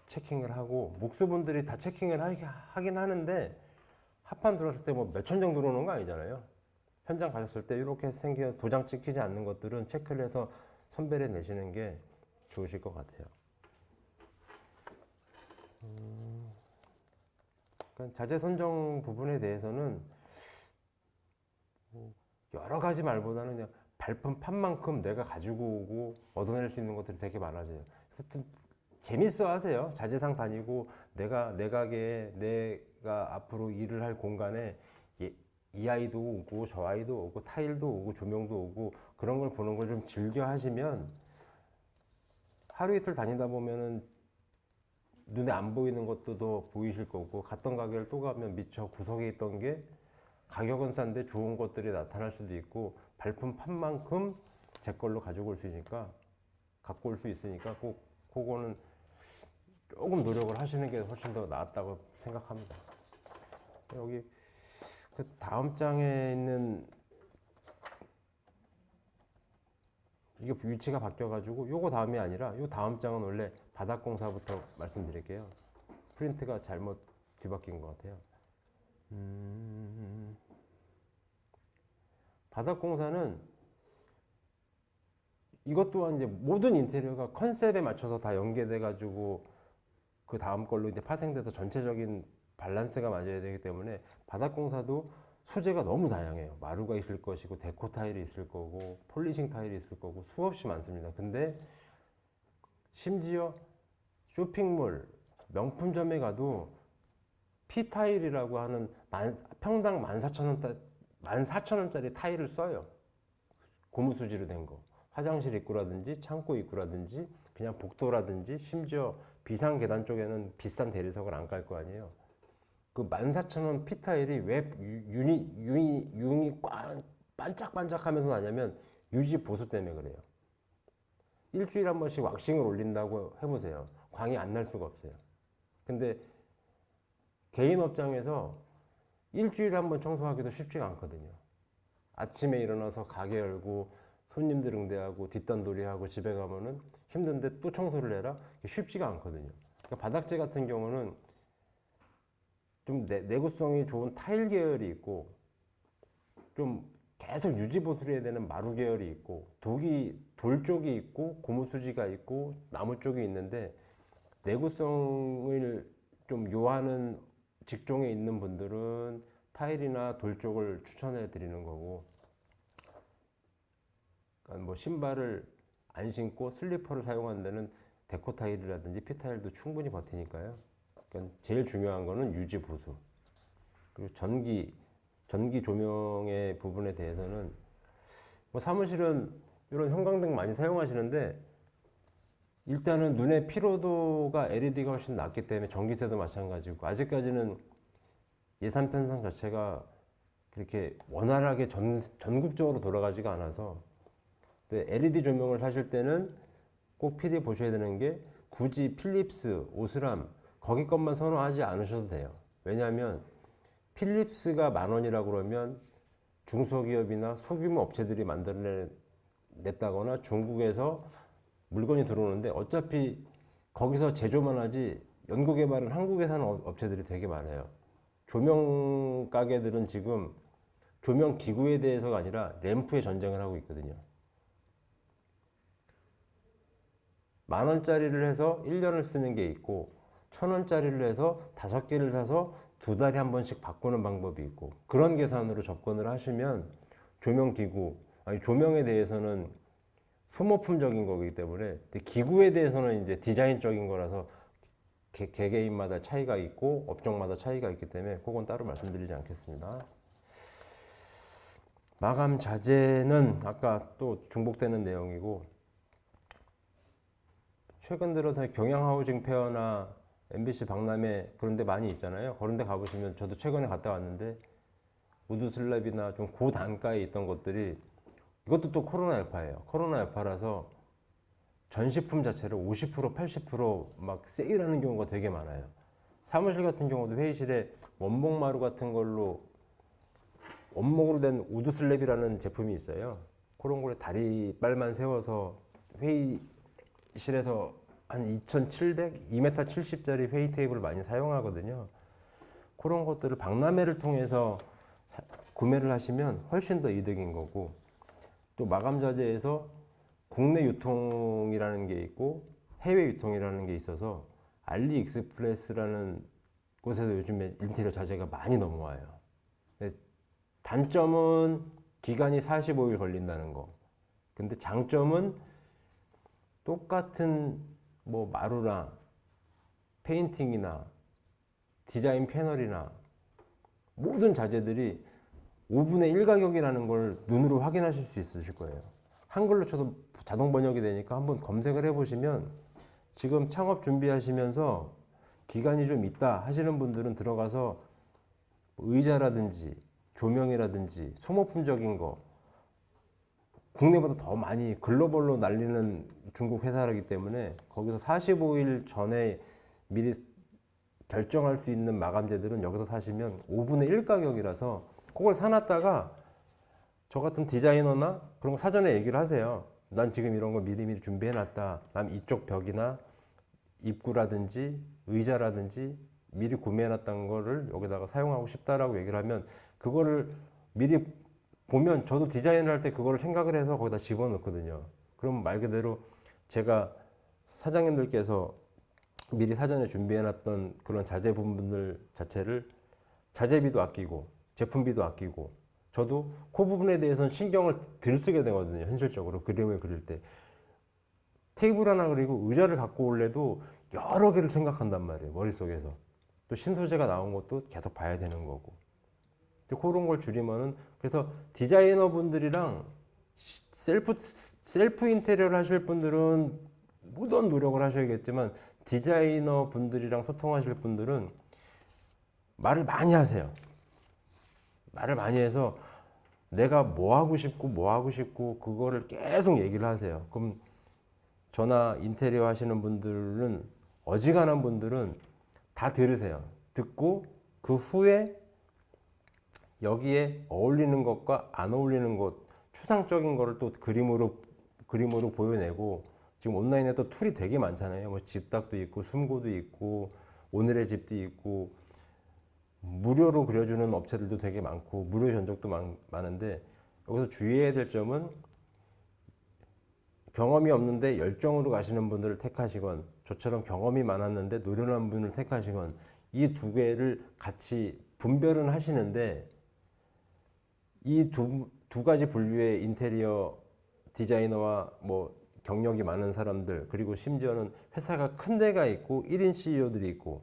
체킹을 하고, 목수분들이 다 체킹을 하긴 하는데 합판 들어왔을 때 뭐 몇천 장 들어오는 거 아니잖아요. 현장 가셨을 때 이렇게 생겨 도장 찍히지 않는 것들은 체크를 해서 선별해 내시는 게 좋으실 것 같아요. 그러니까 자재 선정 부분에 대해서는 여러 가지 말보다는 그냥 발품 판만큼 내가 가지고 오고 얻어낼 수 있는 것들이 되게 많아져요. 그래서 좀 재밌어 하세요. 자재상 다니고 내 가게에 내가 앞으로 일을 할 공간에 이 아이도 오고 저 아이도 오고 타일도 오고 조명도 오고 그런 걸 보는 걸 좀 즐겨 하시면 하루 이틀 다니다 보면은 눈에 안 보이는 것도 더 보이실 거고, 갔던 가게를 또 가면 미처 구석에 있던 게 가격은 싼데 좋은 것들이 나타날 수도 있고, 발품 판만큼 제 걸로 가지고 올 수 있으니까, 갖고 올 수 있으니까 꼭 그거는 조금 노력을 하시는 게 훨씬 더 낫다고 생각합니다. 여기 그 다음 장에 있는 이게 위치가 바뀌어가지고 요거 다음이 아니라 요 다음 장은 원래 바닥공사부터 말씀드릴게요. 프린트가 잘못 뒤바뀐 것 같아요. 바닥공사는 이것 또한 이제 모든 인테리어가 컨셉에 맞춰서 다 연계돼 가지고 그 다음 걸로 이제 파생돼서 전체적인 밸런스가 맞아야 되기 때문에 바닥공사도 소재가 너무 다양해요. 마루가 있을 것이고 데코 타일이 있을 거고 폴리싱 타일이 있을 거고 수없이 많습니다. 근데 심지어 쇼핑몰 명품점에 가도 P타일이라고 하는 평당 14,000원짜리 타일을 써요. 고무수지로 된 거. 화장실 입구라든지 창고 입구라든지 그냥 복도라든지 심지어 비상 계단 쪽에는 비싼 대리석을 안 깔 거 아니에요. 그 14,000원 P타일이 왜 융이 반짝반짝하면서 나냐면 유지 보수 때문에 그래요. 일주일에 한 번씩 왁싱을 올린다고 해보세요. 광이 안 날 수가 없어요. 근데 개인 업장에서 일주일에 한 번 청소하기도 쉽지가 않거든요. 아침에 일어나서 가게 열고 손님들 응대하고 뒷단돌이하고 집에 가면은 힘든데 또 청소를 해라? 쉽지가 않거든요. 그러니까 바닥재 같은 경우는 좀 내구성이 좋은 타일 계열이 있고, 좀 계속 유지 보수를 해야 되는 마루 계열이 있고, 돌 쪽이 있고 고무수지가 있고 나무 쪽이 있는데, 내구성을 좀 요하는 직종에 있는 분들은 타일이나 돌 쪽을 추천해 드리는 거고, 그러니까 뭐 신발을 안 신고 슬리퍼를 사용하는 데는 데코 타일이라든지 P타일도 충분히 버티니까요. 그러니까 제일 중요한 거는 유지 보수. 그리고 전기 조명의 부분에 대해서는 뭐 사무실은 이런 형광등 많이 사용하시는데, 일단은 눈의 피로도가 LED가 훨씬 낮기 때문에 전기세도 마찬가지고, 아직까지는 예산 편성 자체가 그렇게 원활하게 전국적으로 돌아가지가 않아서, LED 조명을 사실 때는 꼭 필히 보셔야 되는 게, 굳이 필립스, 오스람 거기 것만 선호하지 않으셔도 돼요. 왜냐하면 필립스가 10,000원이라고 그러면 중소기업이나 소규모 업체들이 만들어냈다거나 중국에서 물건이 들어오는데, 어차피 거기서 제조만 하지 연구개발은 한국에서 하는 업체들이 되게 많아요. 조명 가게들은 지금 조명 기구에 대해서가 아니라 램프에 전쟁을 하고 있거든요. 10,000원짜리를 해서 1년을 쓰는 게 있고, 1,000원짜리를 해서 5개를 사서 2달에 한 번씩 바꾸는 방법이 있고, 그런 계산으로 접근을 하시면 조명에 대해서는 소모품적인 거기 때문에, 기구에 대해서는 이제 디자인적인 거라서 개개인마다 차이가 있고 업종마다 차이가 있기 때문에 그건 따로 말씀드리지 않겠습니다. 마감 자재는 아까 또 중복되는 내용이고, 최근 들어서 경양하우징 페어나 MBC 박람회 그런 데 많이 있잖아요. 그런 데 가보시면, 저도 최근에 갔다 왔는데 우드 슬랩이나 좀 고단가에 있던 것들이 이것도 또 코로나 여파예요. 코로나 여파라서 전시품 자체를 50%, 80%막 세일하는 경우가 되게 많아요. 사무실 같은 경우도 회의실에 원목마루 같은 걸로 원목으로 된 우드 슬랩이라는 제품이 있어요. 그런 거를 다리빨만 세워서 회의실에서 한 2,700, 2m 70짜리 회의 테이블을 많이 사용하거든요. 그런 것들을 박람회를 통해서 구매를 하시면 훨씬 더 이득인 거고, 또 마감 자재에서 국내 유통이라는 게 있고 해외 유통이라는 게 있어서 알리익스프레스라는 곳에서 요즘에 인테리어 자재가 많이 넘어와요. 단점은 기간이 45일 걸린다는 거. 근데 장점은 똑같은 뭐 마루나 페인팅이나 디자인 패널이나 모든 자재들이 5분의 1 가격이라는 걸 눈으로 확인하실 수 있으실 거예요. 한글로 쳐도 자동 번역이 되니까 한번 검색을 해보시면, 지금 창업 준비하시면서 기간이 좀 있다 하시는 분들은 들어가서 의자라든지 조명이라든지 소모품적인 거, 국내보다 더 많이 글로벌로 날리는 중국 회사이기 때문에 거기서 45일 전에 미리 결정할 수 있는 마감재들은 여기서 사시면 5분의 1 가격이라서 그걸 사놨다가 저 같은 디자이너나 그런 거 사전에 얘기를 하세요. 난 지금 이런 거 미리미리 준비해놨다. 난 이쪽 벽이나 입구라든지 의자라든지 미리 구매해놨던 거를 여기다가 사용하고 싶다라고 얘기를 하면, 그거를 미리 보면 저도 디자인을 할 때 그거를 생각을 해서 거기다 집어넣거든요. 그럼 말 그대로 제가 사장님들께서 미리 사전에 준비해놨던 그런 자재 부분들 자체를 자재비도 아끼고 제품비도 아끼고, 저도 그 부분에 대해서는 신경을 덜 쓰게 되거든요. 현실적으로 그림을 그릴 때 테이블 하나 그리고 의자를 갖고 올래도 여러 개를 생각한단 말이에요, 머릿속에서. 또 신소재가 나온 것도 계속 봐야 되는 거고. 그런 걸 줄이면은, 그래서 디자이너 분들이랑 셀프 인테리어를 하실 분들은 무던 노력을 하셔야겠지만, 디자이너 분들이랑 소통하실 분들은 말을 많이 하세요. 말을 많이 해서 내가 뭐 하고 싶고 그거를 계속 얘기를 하세요. 그럼 저나 인테리어 하시는 분들은, 어지간한 분들은 다 들으세요. 듣고 그 후에 여기에 어울리는 것과 안 어울리는 것, 추상적인 거를 또 그림으로 보여내고, 지금 온라인에 또 툴이 되게 많잖아요. 뭐 집닥도 있고 숨고도 있고 오늘의 집도 있고 무료로 그려주는 업체들도 되게 많고 무료 견적도 많은데, 여기서 주의해야 될 점은 경험이 없는데 열정으로 가시는 분들을 택하시건, 저처럼 경험이 많았는데 노련한 분을 택하시건, 이 두 개를 같이 분별은 하시는데, 이 두 가지 분류의 인테리어 디자이너와 뭐 경력이 많은 사람들, 그리고 심지어는 회사가 큰 데가 있고 1인 CEO들이 있고,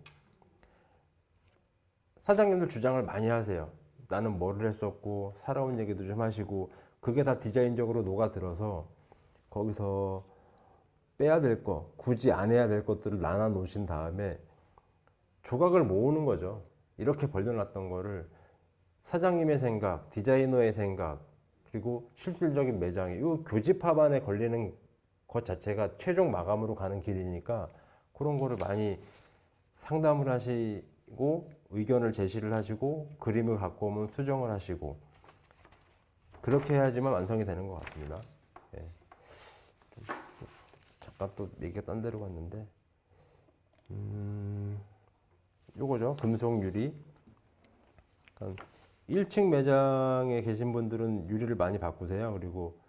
사장님들 주장을 많이 하세요. 나는 뭐를 했었고 살아온 얘기도 좀 하시고, 그게 다 디자인적으로 녹아들어서 거기서 빼야 될 거, 굳이 안 해야 될 것들을 나눠 놓으신 다음에 조각을 모으는 거죠. 이렇게 벌려놨던 거를 사장님의 생각, 디자이너의 생각, 그리고 실질적인 매장이, 이 교집합 안에 걸리는 것 자체가 최종 마감으로 가는 길이니까, 그런 거를 많이 상담을 하시고 의견을 제시를 하시고 그림을 갖고 오면 수정을 하시고, 그렇게 해야지만 완성이 되는 것 같습니다. 예. 잠깐 또 얘기가 딴 데로 갔는데, 요거죠. 금속 유리. 그러니까 1층 매장에 계신 분들은 유리를 많이 바꾸세요. 그리고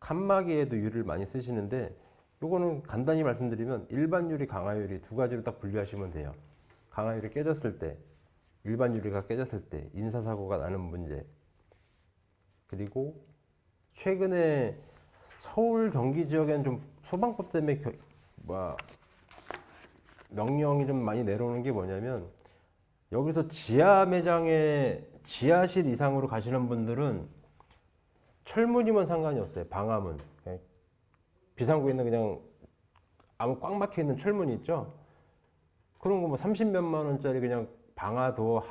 칸막이에도 유리를 많이 쓰시는데, 요거는 간단히 말씀드리면 일반 유리, 강화 유리 두 가지로 딱 분류하시면 돼요. 강화 유리 깨졌을 때, 일반 유리가 깨졌을 때 인사사고가 나는 문제, 그리고 최근에 서울 경기 지역엔 좀 소방법 때문에 명령이 좀 많이 내려오는 게 뭐냐면, 여기서 지하 매장에 지하실 이상으로 가시는 분들은 철문이면 상관이 없어요. 방화문, 비상구에는 그냥 아무 꽉 막혀 있는 철문 있죠. 그런 거 뭐 30몇만 원짜리 그냥 방화도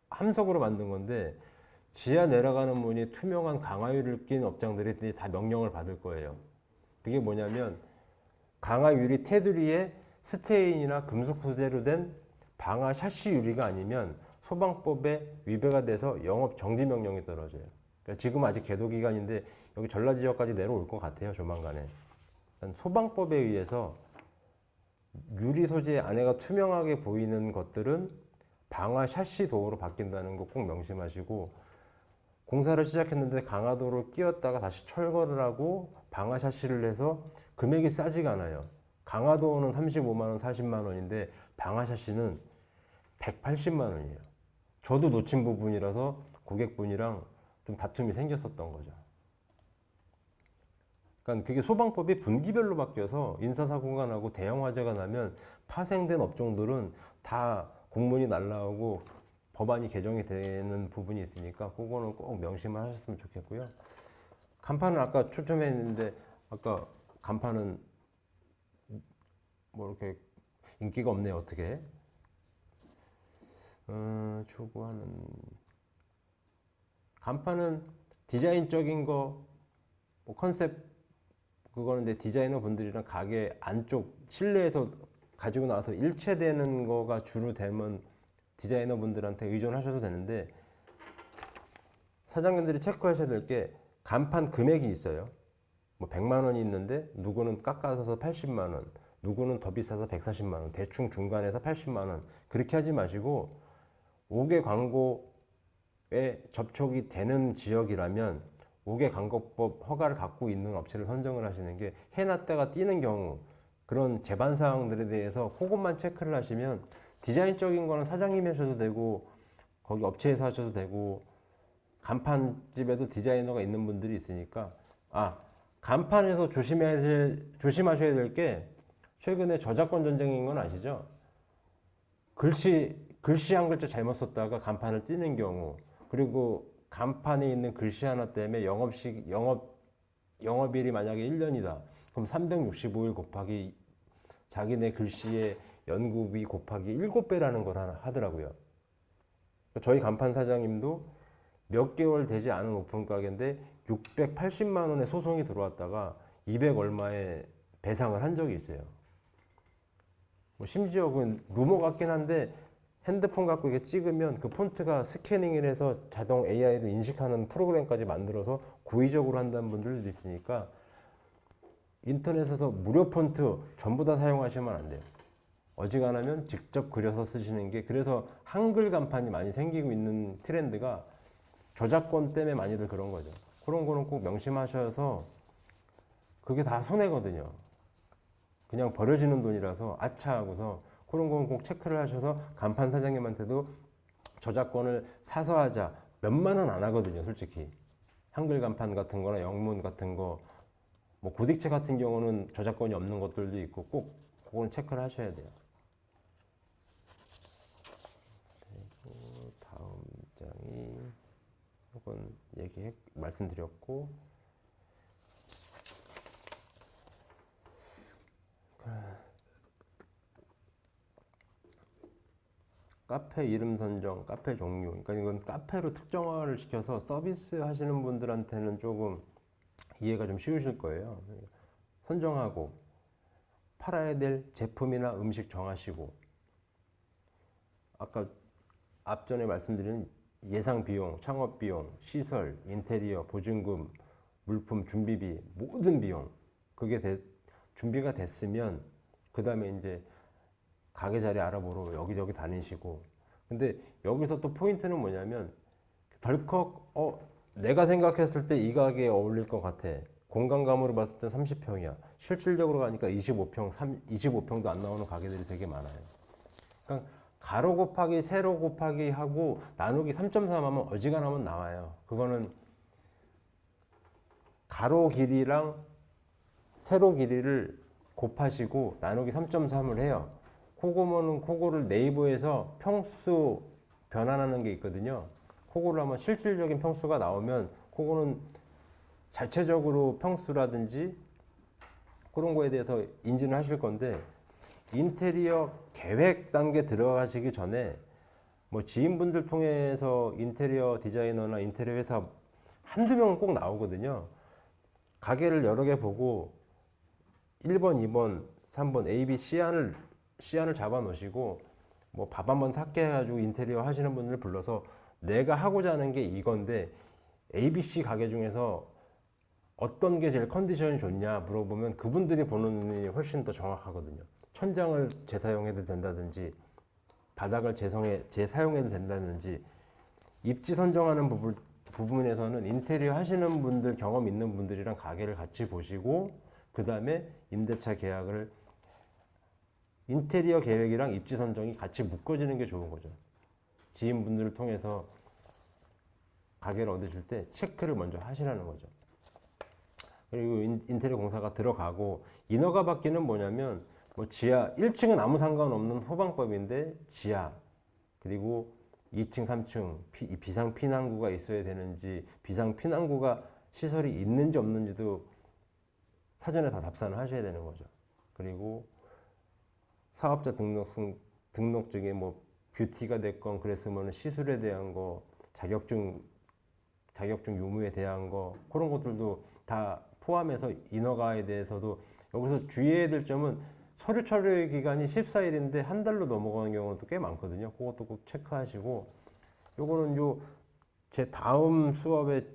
함석으로 만든 건데, 지하 내려가는 문이 투명한 강화유리를 낀 업장들이 다 명령을 받을 거예요. 그게 뭐냐면 강화유리 테두리에 스테인이나 금속 소재로 된 방화 샤시 유리가 아니면 소방법에 위배가 돼서 영업 정지 명령이 떨어져요. 그러니까 지금 아직 계도 기간인데 여기 전라 지역까지 내려올 것 같아요, 조만간에. 소방법에 의해서 유리 소재 안에가 투명하게 보이는 것들은 방화 샤시 도어로 바뀐다는 거 꼭 명심하시고, 공사를 시작했는데 강화도로 끼웠다가 다시 철거를 하고 방화 샤시를 해서 금액이 싸지가 않아요. 강화도어는 35만 원, 40만 원인데 방화 샤시는 180만 원이에요. 저도 놓친 부분이라서 고객분이랑 좀 다툼이 생겼었던 거죠. 그러니까 그게 소방법이 분기별로 바뀌어서 인사사고가 나고 대형 화재가 나면 파생된 업종들은 다 공문이 날라오고 법안이 개정이 되는 부분이 있으니까 그거는 꼭 명심을 하셨으면 좋겠고요. 간판은 아까 초점했는데 아까 간판은 뭐 이렇게 인기가 없네요. 어떻게? 초구하는 간판은 디자인적인 거, 뭐 컨셉 그거는 이제 디자이너 분들이랑 가게 안쪽 실내에서 가지고 나와서 일체되는 거가 주로 되면 디자이너 분들한테 의존하셔도 되는데, 사장님들이 체크하셔야 될 게 간판 금액이 있어요. 뭐 100만 원이 있는데 누구는 깎아서 80만 원, 누구는 더 비싸서 140만 원, 대충 중간에서 80만 원, 그렇게 하지 마시고 5개 광고에 접촉이 되는 지역이라면 5개 광고법 허가를 갖고 있는 업체를 선정을 하시는 게, 해놨다가 띄는 경우 그런 제반 사항들에 대해서 그것만 체크를 하시면, 디자인적인 거는 사장님이 하셔도 되고 거기 업체에서 하셔도 되고 간판집에도 디자이너가 있는 분들이 있으니까. 간판에서 조심하셔야 될 게, 최근에 저작권 전쟁인 건 아시죠? 글씨 한 글자 잘못 썼다가 간판을 띄는 경우, 그리고 간판에 있는 글씨 하나 때문에 영업일이 만약에 1년이다. 그럼 365일 곱하기 자기네 글씨의 연구비 곱하기 7배라는 걸 하더라고요. 저희 간판 사장님도 몇 개월 되지 않은 오픈 가게인데 680만 원의 소송이 들어왔다가 200 얼마의 배상을 한 적이 있어요. 뭐 심지어 그 루머 같긴 한데 핸드폰 갖고 이게 찍으면 그 폰트가 스캐닝을 해서 자동 AI로 인식하는 프로그램까지 만들어서 고의적으로 한다는 분들도 있으니까, 인터넷에서 무료 폰트 전부 다 사용하시면 안 돼요. 어지간하면 직접 그려서 쓰시는 게, 그래서 한글 간판이 많이 생기고 있는 트렌드가 저작권 때문에 많이들 그런 거죠. 그런 거는 꼭 명심하셔서, 그게 다 손해거든요. 그냥 버려지는 돈이라서 아차 하고서 그런 건 꼭 체크를 하셔서, 간판 사장님한테도 저작권을 사서 하자, 몇만 원 안 하거든요, 솔직히. 한글 간판 같은 거나 영문 같은 거, 뭐 고딕체 같은 경우는 저작권이 없는 것들도 있고, 꼭 그건 체크를 하셔야 돼요. 그리고 다음 장이, 이건 말씀드렸고, 카페 이름 선정, 카페 종류. 그러니까 이건 카페로 특정화를 시켜서 서비스 하시는 분들한테는 조금 이해가 좀 쉬우실 거예요. 선정하고, 팔아야 될 제품이나 음식 정하시고, 아까 앞전에 말씀드린 예상 비용, 창업 비용, 시설, 인테리어, 보증금, 물품 준비비, 모든 비용, 그게 준비가 됐으면 그 다음에 이제 가게 자리 알아보러 여기저기 다니시고. 근데 여기서 또 포인트는 뭐냐면, 덜컥 내가 생각했을 때 이 가게에 어울릴 것 같아. 공간감으로 봤을 때 30평이야. 실질적으로 가니까 25평도 안 나오는 가게들이 되게 많아요. 그러니까 가로 곱하기 세로 곱하기 하고 나누기 3.3 하면 어지간하면 나와요. 그거는 가로 길이랑 세로 길이를 곱하시고 나누기 3.3을 해요. 그거를 네이버에서 평수 변환하는 게 있거든요. 그거를 하면 실질적인 평수가 나오면, 그거는 자체적으로 평수라든지 그런 거에 대해서 인지는 하실 건데, 인테리어 계획 단계 들어가시기 전에 뭐 지인분들 통해서 인테리어 디자이너나 인테리어 회사 한두 명은 꼭 나오거든요. 가게를 여러 개 보고 1번, 2번, 3번 A, B, C안을 잡아 놓으시고 뭐 밥 한번 샀게 해가지고 인테리어 하시는 분들을 불러서 내가 하고자 하는 게 이건데 A, B, C 가게 중에서 어떤 게 제일 컨디션이 좋냐 물어보면 그분들이 보는 눈이 훨씬 더 정확하거든요. 천장을 재사용해도 된다든지 바닥을 재사용해도 된다든지 입지 선정하는 부분에서는 인테리어 하시는 분들, 경험 있는 분들이랑 가게를 같이 보시고 그 다음에 임대차 계약을 인테리어 계획이랑 입지 선정이 같이 묶어지는 게 좋은 거죠. 지인분들을 통해서 가게를 얻으실 때 체크를 먼저 하시라는 거죠. 그리고 인테리어 공사가 들어가고 인허가 받기는 뭐냐면 뭐 지하 1층은 아무 상관없는 후방법인데 지하 그리고 2층, 3층 비상 피난구가 있어야 되는지 비상 피난구가 시설이 있는지 없는지도 사전에 다 답사를 하셔야 되는 거죠. 그리고 사업자 등록증에 뭐 뷰티가 됐건 그랬으면 시술에 대한 거 자격증 유무에 대한 거 그런 것들도 다 포함해서 인허가에 대해서도 여기서 주의해야 될 점은 서류 처리 기간이 14일인데 한 달로 넘어가는 경우도 꽤 많거든요. 그것도 꼭 체크하시고 요거는 제 다음 수업에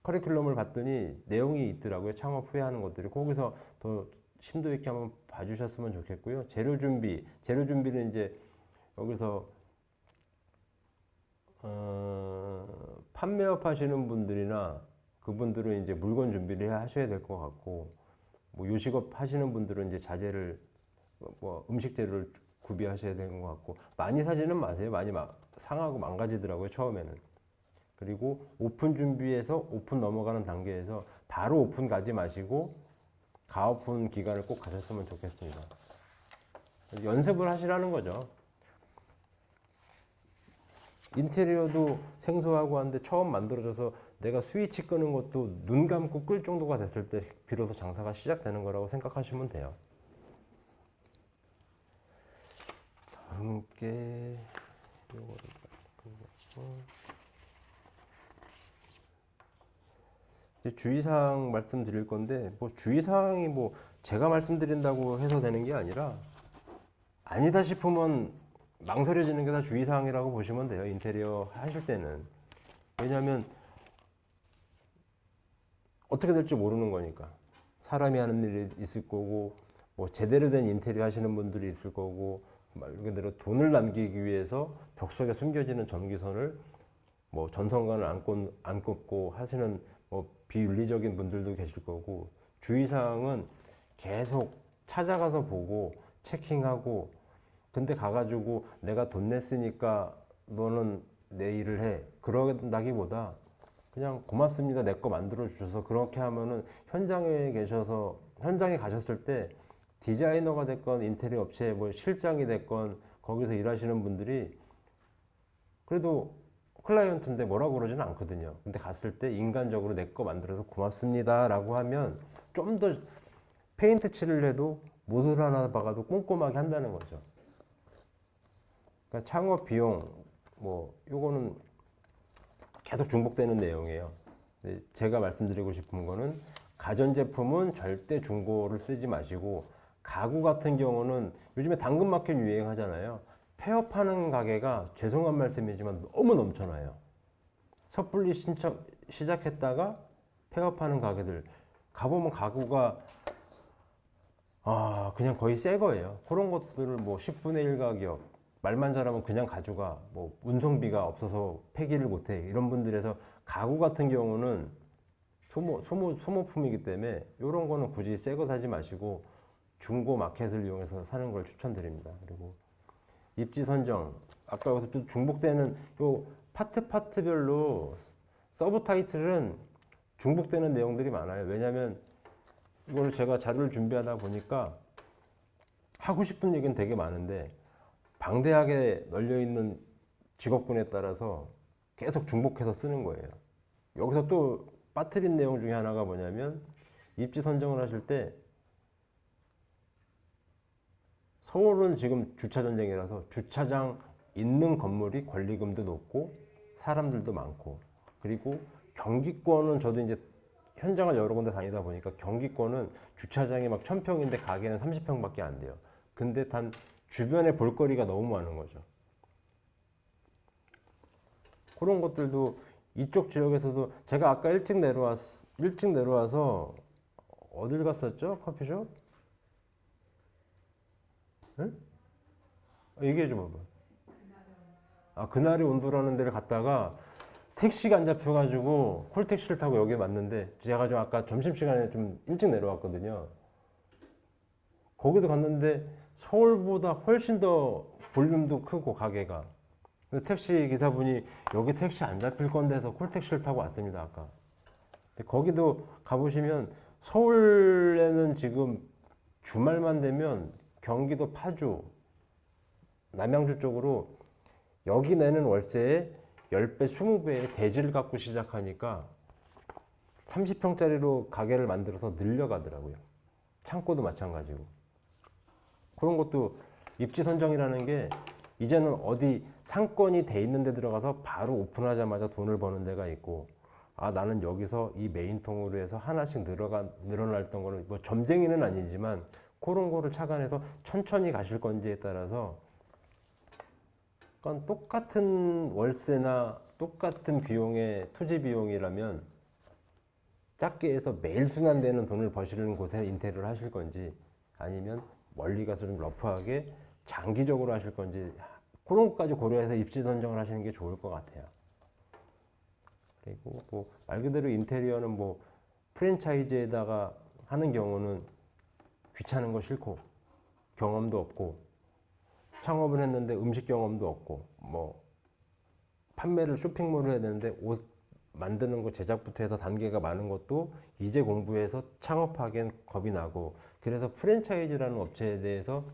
커리큘럼을 봤더니 내용이 있더라고요. 창업 후에 하는 것들이 거기서 더 심도 있게 한번 봐주셨으면 좋겠고요. 재료 준비는 이제 여기서 판매업 하시는 분들이나 그분들은 이제 물건 준비를 하셔야 될 것 같고 뭐 요식업 하시는 분들은 이제 자재를 뭐 음식 재료를 구비하셔야 되는 것 같고 많이 사지는 마세요. 많이 상하고 망가지더라고요. 처음에는. 그리고 오픈 준비해서 오픈 넘어가는 단계에서 바로 오픈 가지 마시고 가오픈 기간을 꼭 가셨으면 좋겠습니다. 연습을 하시라는 거죠. 인테리어도 생소하고 한데 처음 만들어져서 내가 스위치 끄는 것도 눈 감고 끌 정도가 됐을 때 비로소 장사가 시작되는 거라고 생각하시면 돼요. 다음 게 요거를 이제 주의사항 말씀드릴 건데 뭐 주의사항이 뭐 제가 말씀드린다고 해서 되는 게 아니라 아니다 싶으면 망설여지는 게 다 주의사항이라고 보시면 돼요. 인테리어 하실 때는. 왜냐하면 어떻게 될지 모르는 거니까. 사람이 하는 일이 있을 거고 뭐 제대로 된 인테리어 하시는 분들이 있을 거고 말 그대로 돈을 남기기 위해서 벽 속에 숨겨지는 전기선을 뭐 전선관을 안 꽂고 하시는 뭐 비윤리적인 분들도 계실 거고 주의사항은 계속 찾아가서 보고 체킹하고 근데 가가지고 내가 돈 냈으니까 너는 내 일을 해 그런다기보다 그냥 고맙습니다 내 거 만들어 주셔서 그렇게 하면은 현장에 가셨을 때 디자이너가 됐건 인테리어 업체 뭐 실장이 됐건 거기서 일하시는 분들이 그래도 클라이언트인데 뭐라고 그러지는 않거든요. 근데 갔을 때 인간적으로 내 거 만들어서 고맙습니다 라고 하면 좀 더 페인트 칠을 해도 못을 하나 박아도 꼼꼼하게 한다는 거죠. 그러니까 창업 비용 뭐 요거는 계속 중복되는 내용이에요. 제가 말씀드리고 싶은 거는 가전제품은 절대 중고를 쓰지 마시고 가구 같은 경우는 요즘에 당근마켓 유행하잖아요. 폐업하는 가게가 죄송한 말씀이지만 너무 넘쳐나요. 섣불리 시작했다가 폐업하는 가게들 가보면 가구가 그냥 거의 새 거예요. 그런 것들을 뭐 10분의 1 가격 말만 잘하면 그냥 가져가 뭐 운송비가 없어서 폐기를 못해 이런 분들에서 가구 같은 경우는 소모품이기 때문에 이런 거는 굳이 새 거 사지 마시고 중고 마켓을 이용해서 사는 걸 추천드립니다. 그리고 입지 선정 아까 여기서 또 중복되는 요 파트별로 서브 타이틀은 중복되는 내용들이 많아요. 왜냐하면 이걸 제가 자료를 준비하다 보니까 하고 싶은 얘기는 되게 많은데 방대하게 널려있는 직업군에 따라서 계속 중복해서 쓰는 거예요. 여기서 또 빠뜨린 내용 중에 하나가 뭐냐면 입지 선정을 하실 때 서울은 지금 주차 전쟁이라서 주차장 있는 건물이 권리금도 높고 사람들도 많고, 그리고 경기권은 저도 이제 현장을 여러 군데 다니다 보니까 경기권은 주차장이 막 1000평인데 가게는 30평밖에 안 돼요. 근데 단 주변에 볼거리가 너무 많은 거죠. 그런 것들도 이쪽 지역에서도 제가 아까 일찍 내려와서 어딜 갔었죠? 커피숍? 응? 얘기해 줘 봐봐. 아, 그날이 온도라는 데를 갔다가 택시가 안 잡혀가지고 콜택시를 타고 여기 왔는데, 제가 좀 아까 점심시간에 좀 일찍 내려왔거든요. 거기도 갔는데 서울보다 훨씬 더 볼륨도 크고 가게가. 근데 택시 기사분이 여기 택시 안 잡힐 건데 해서 콜택시를 타고 왔습니다 아까. 근데 거기도 가보시면 서울에는 지금 주말만 되면 경기도 파주, 남양주 쪽으로 여기 내는 월세에 10배, 20배의 대지를 갖고 시작하니까 30평짜리로 가게를 만들어서 늘려가더라고요. 창고도 마찬가지고. 그런 것도 입지 선정이라는 게 이제는 어디 상권이 돼 있는 데 들어가서 바로 오픈하자마자 돈을 버는 데가 있고, 아, 나는 여기서 이 메인통으로 해서 하나씩 늘어났던 거는 뭐 점쟁이는 아니지만 그런 거를 착안해서 천천히 가실 건지에 따라서, 그러니까 똑같은 월세나 똑같은 비용의 토지 비용이라면 작게 해서 매일 순환되는 돈을 버시는 곳에 인테리어를 하실 건지, 아니면 멀리 가서 좀 러프하게 장기적으로 하실 건지, 그런 것까지 고려해서 입지 선정을 하시는 게 좋을 것 같아요. 그리고 뭐 말 그대로 인테리어는 뭐 프랜차이즈에다가 하는 경우는 귀찮은 거 싫고 경험도 없고, 창업을 했는데 음식 경험도 없고, 뭐 판매를 쇼핑몰을 해야 되는데 옷 만드는 거 제작부터 해서 단계가 많은 것도 이제 공부해서 창업하기엔 겁이 나고, 그래서 프랜차이즈라는 업체에 대해서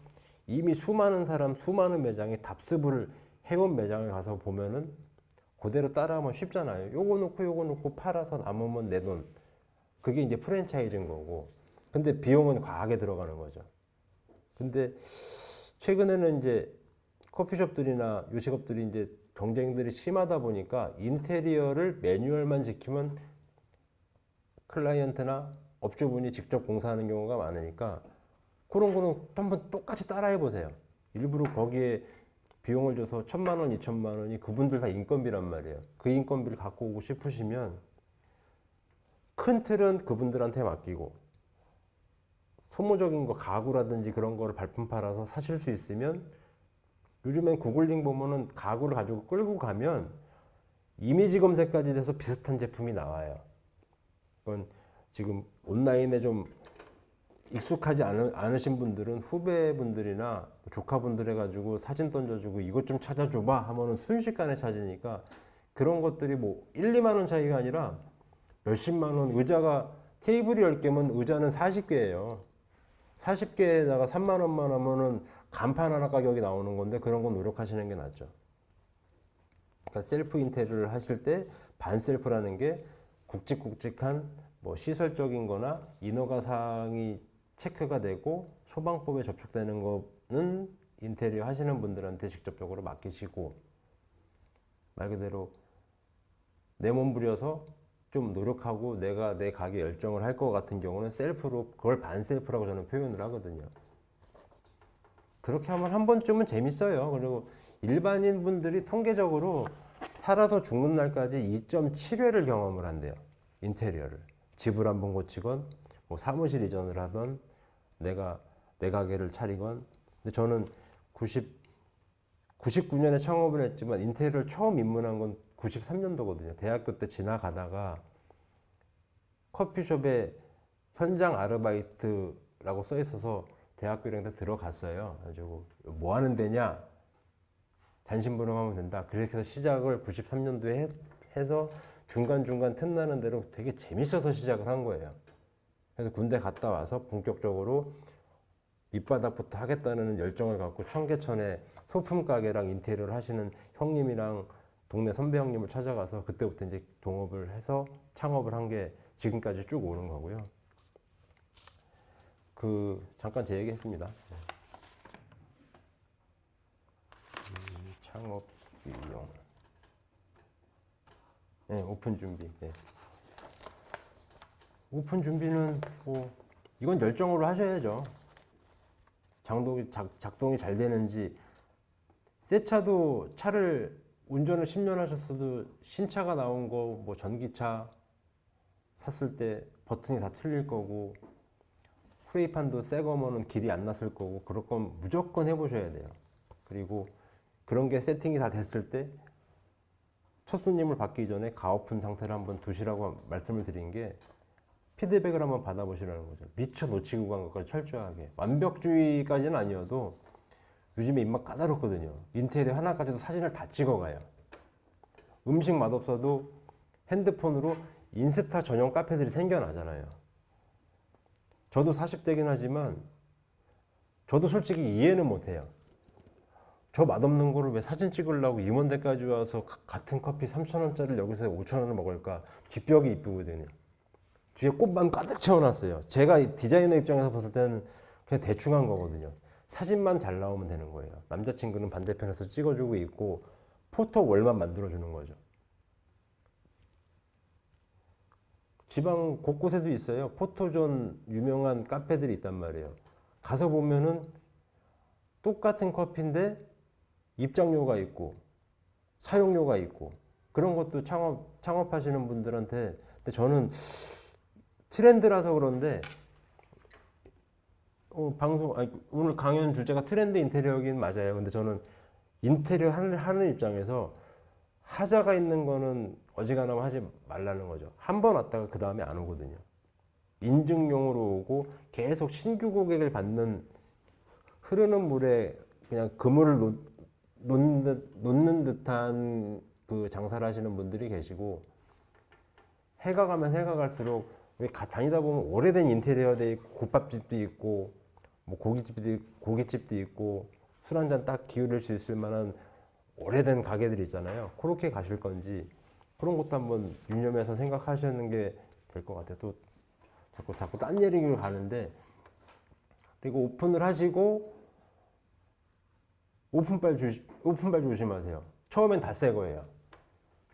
이미 수많은 사람, 수많은 매장에 답습을 해온 매장을 가서 보면은 그대로 따라하면 쉽잖아요. 요거 놓고 팔아서 남으면 내 돈. 그게 이제 프랜차이즈인 거고. 근데 비용은 과하게 들어가는 거죠. 근데 최근에는 이제 커피숍들이나 요식업들이 이제 경쟁들이 심하다 보니까 인테리어를 매뉴얼만 지키면 클라이언트나 업주분이 직접 공사하는 경우가 많으니까, 그런 거는 한번 똑같이 따라해 보세요. 일부러 거기에 비용을 줘서 1000만 원, 2000만 원이 그분들 다 인건비란 말이에요. 그 인건비를 갖고 오고 싶으시면 큰 틀은 그분들한테 맡기고, 소모적인 거 가구라든지 그런 거를 발품 팔아서 사실 수 있으면, 요즘엔 구글링 보면은 가구를 가지고 끌고 가면 이미지 검색까지 돼서 비슷한 제품이 나와요. 그건 지금 온라인에 좀 익숙하지 않으신 분들은 후배분들이나 조카분들 해가지고 사진 던져주고 이것 좀 찾아줘봐 하면은 순식간에 찾으니까, 그런 것들이 뭐 1, 2만 원 차이가 아니라 몇십만 원, 의자가 테이블이 10개면 의자는 40개예요. 40개에다가 3만 원만 하면은 간판 하나 가격이 나오는 건데, 그런 건 노력하시는 게 낫죠. 그러니까 셀프 인테리어를 하실 때 반셀프라는 게 굵직굵직한 뭐 시설적인 거나 인허가 사항이 체크가 되고 소방법에 접촉되는 거는 인테리어 하시는 분들한테 직접적으로 맡기시고, 말 그대로 내 몸 부려서 좀 노력하고 내가 내 가게 열정을 할 것 같은 경우는 셀프로, 그걸 반셀프라고 저는 표현을 하거든요. 그렇게 하면 한 번쯤은 재밌어요. 그리고 일반인 분들이 통계적으로 살아서 죽는 날까지 2.7회를 경험을 한대요. 인테리어를. 집을 한번 고치건, 뭐 사무실 이전을 하던, 내가 내 가게를 차리건. 근데 저는 99년에 창업을 했지만 인테리어를 처음 입문한 건 93년도거든요. 대학교 때 지나가다가 커피숍에 현장 아르바이트라고 써 있어서 대학교 1학년 때 들어갔어요. 그래가지고 뭐 하는 데냐? 잔심부름하면 된다. 그렇게 해서 시작을 93년도에 해서 중간중간 틈나는 대로 되게 재밌어서 시작을 한 거예요. 그래서 군대 갔다 와서 본격적으로 밑바닥부터 하겠다는 열정을 갖고 청계천에 소품 가게랑 인테리어를 하시는 형님이랑 동네 선배 형님을 찾아가서 그때부터 이제 동업을 해서 창업을 한 게 지금까지 쭉 오는 거고요. 잠깐 제 얘기 했습니다. 창업. 창업 비용. 네, 오픈 준비. 네. 오픈 준비는 뭐 이건 열정으로 하셔야죠. 작동이 잘 되는지. 새 차도 차를 운전을 10년 하셨어도 신차가 나온 거 뭐 전기차 샀을 때 버튼이 다 틀릴 거고 프레이판도 새 거면은 길이 안 났을 거고 그럴 건 무조건 해보셔야 돼요. 그리고 그런 게 세팅이 다 됐을 때 첫 손님을 받기 전에 가오픈 상태를 한번 두시라고 말씀을 드린 게 피드백을 한번 받아보시라는 거죠. 미처 놓치고 간 것까지 철저하게. 완벽주의까지는 아니어도 요즘에 입맛 까다롭거든요. 인테리어 하나까지도 사진을 다 찍어가요. 음식 맛없어도 핸드폰으로 인스타 전용 카페들이 생겨나잖아요. 저도 40대긴 하지만 저도 솔직히 이해는 못해요. 저 맛없는 거를 왜 사진 찍으려고 임원대까지 와서 같은 커피 3,000원짜리를 여기서 5,000원을 먹을까? 뒷벽이 이쁘거든요. 뒤에 꽃만 가득 채워놨어요. 제가 디자이너 입장에서 봤을 때는 그냥 대충 한 거거든요. 사진만 잘 나오면 되는 거예요. 남자친구는 반대편에서 찍어주고 있고 포토월만 만들어주는 거죠. 지방 곳곳에도 있어요. 포토존 유명한 카페들이 있단 말이에요. 가서 보면은 똑같은 커피인데 입장료가 있고 사용료가 있고 그런 것도 창업하시는 분들한테. 근데 저는 트렌드라서 그런데 오늘 강연 주제가 트렌드 인테리어긴 맞아요. 근데 저는 인테리어 하는 입장에서 하자가 있는 거는 어지간하면 하지 말라는 거죠. 한 번 왔다가 그 다음에 안 오거든요. 인증용으로 오고 계속 신규 고객을 받는 흐르는 물에 그냥 그물을 놓는 듯한 그 장사를 하시는 분들이 계시고, 해가 가면 해가 갈수록 다니다 보면 오래된 인테리어 돼 있고 국밥집도 있고 뭐 고깃집도 있고 술 한잔 딱 기울일 수 있을 만한 오래된 가게들이 있잖아요. 그렇게 가실 건지 그런 것도 한번 유념해서 생각하시는 게 될 것 같아요. 또 자꾸 딴 얘기를 가는데, 그리고 오픈을 하시고 오픈빨 조심하세요. 처음엔 다 새 거예요.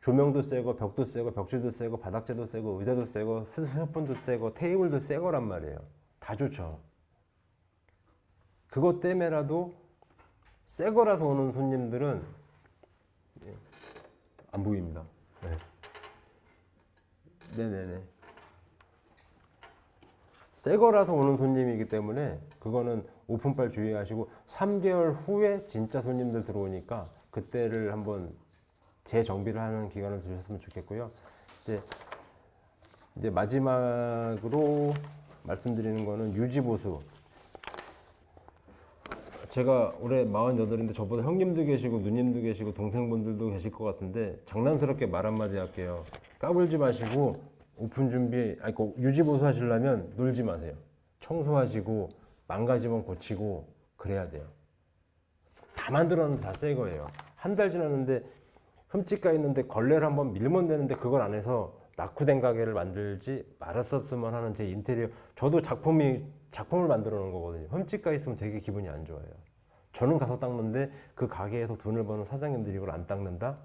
조명도 새거, 벽도 새거, 벽지도 새거, 바닥재도 새거, 의자도 새거, 스푼도 새거, 테이블도 새 거란 말이에요. 다 좋죠. 그것 때문에라도 새 거라서 오는 손님들은 안 보입니다. 네. 네네네. 새 거라서 오는 손님이기 때문에 그거는 오픈빨 주의하시고 3개월 후에 진짜 손님들 들어오니까 그때를 한번 재정비를 하는 기간을 두셨으면 좋겠고요. 이제 마지막으로 말씀드리는 거는 유지보수. 제가 올해 48인데 저보다 형님도 계시고 누님도 계시고 동생분들도 계실 것 같은데 장난스럽게 말 한마디 할게요. 까불지 마시고 오픈 준비, 유지보수 하시려면 놀지 마세요. 청소하시고 망가지면 고치고 그래야 돼요. 다 만들었는데 다 새 거예요. 한 달 지났는데 흠집가 있는데 걸레를 한번 밀면 되는데 그걸 안 해서 낙후된 가게를 만들지 말았었으면 하는 제 인테리어. 저도 작품을 만들어 놓은 거거든요. 흠집가 있으면 되게 기분이 안 좋아요. 저는 가서 닦는데 그 가게에서 돈을 버는 사장님들이 이걸 안 닦는다?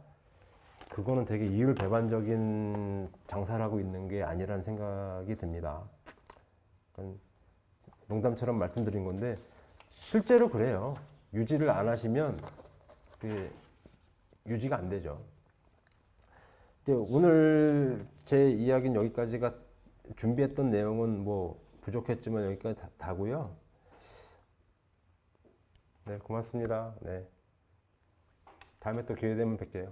그거는 되게 이율배반적인 장사를 하고 있는 게 아니라는 생각이 듭니다. 농담처럼 말씀드린 건데 실제로 그래요. 유지를 안 하시면 그게 유지가 안 되죠. 오늘 제 이야기는 여기까지가, 준비했던 내용은 뭐 부족했지만 여기까지 다고요. 네, 고맙습니다. 네. 다음에 또 기회 되면 뵐게요.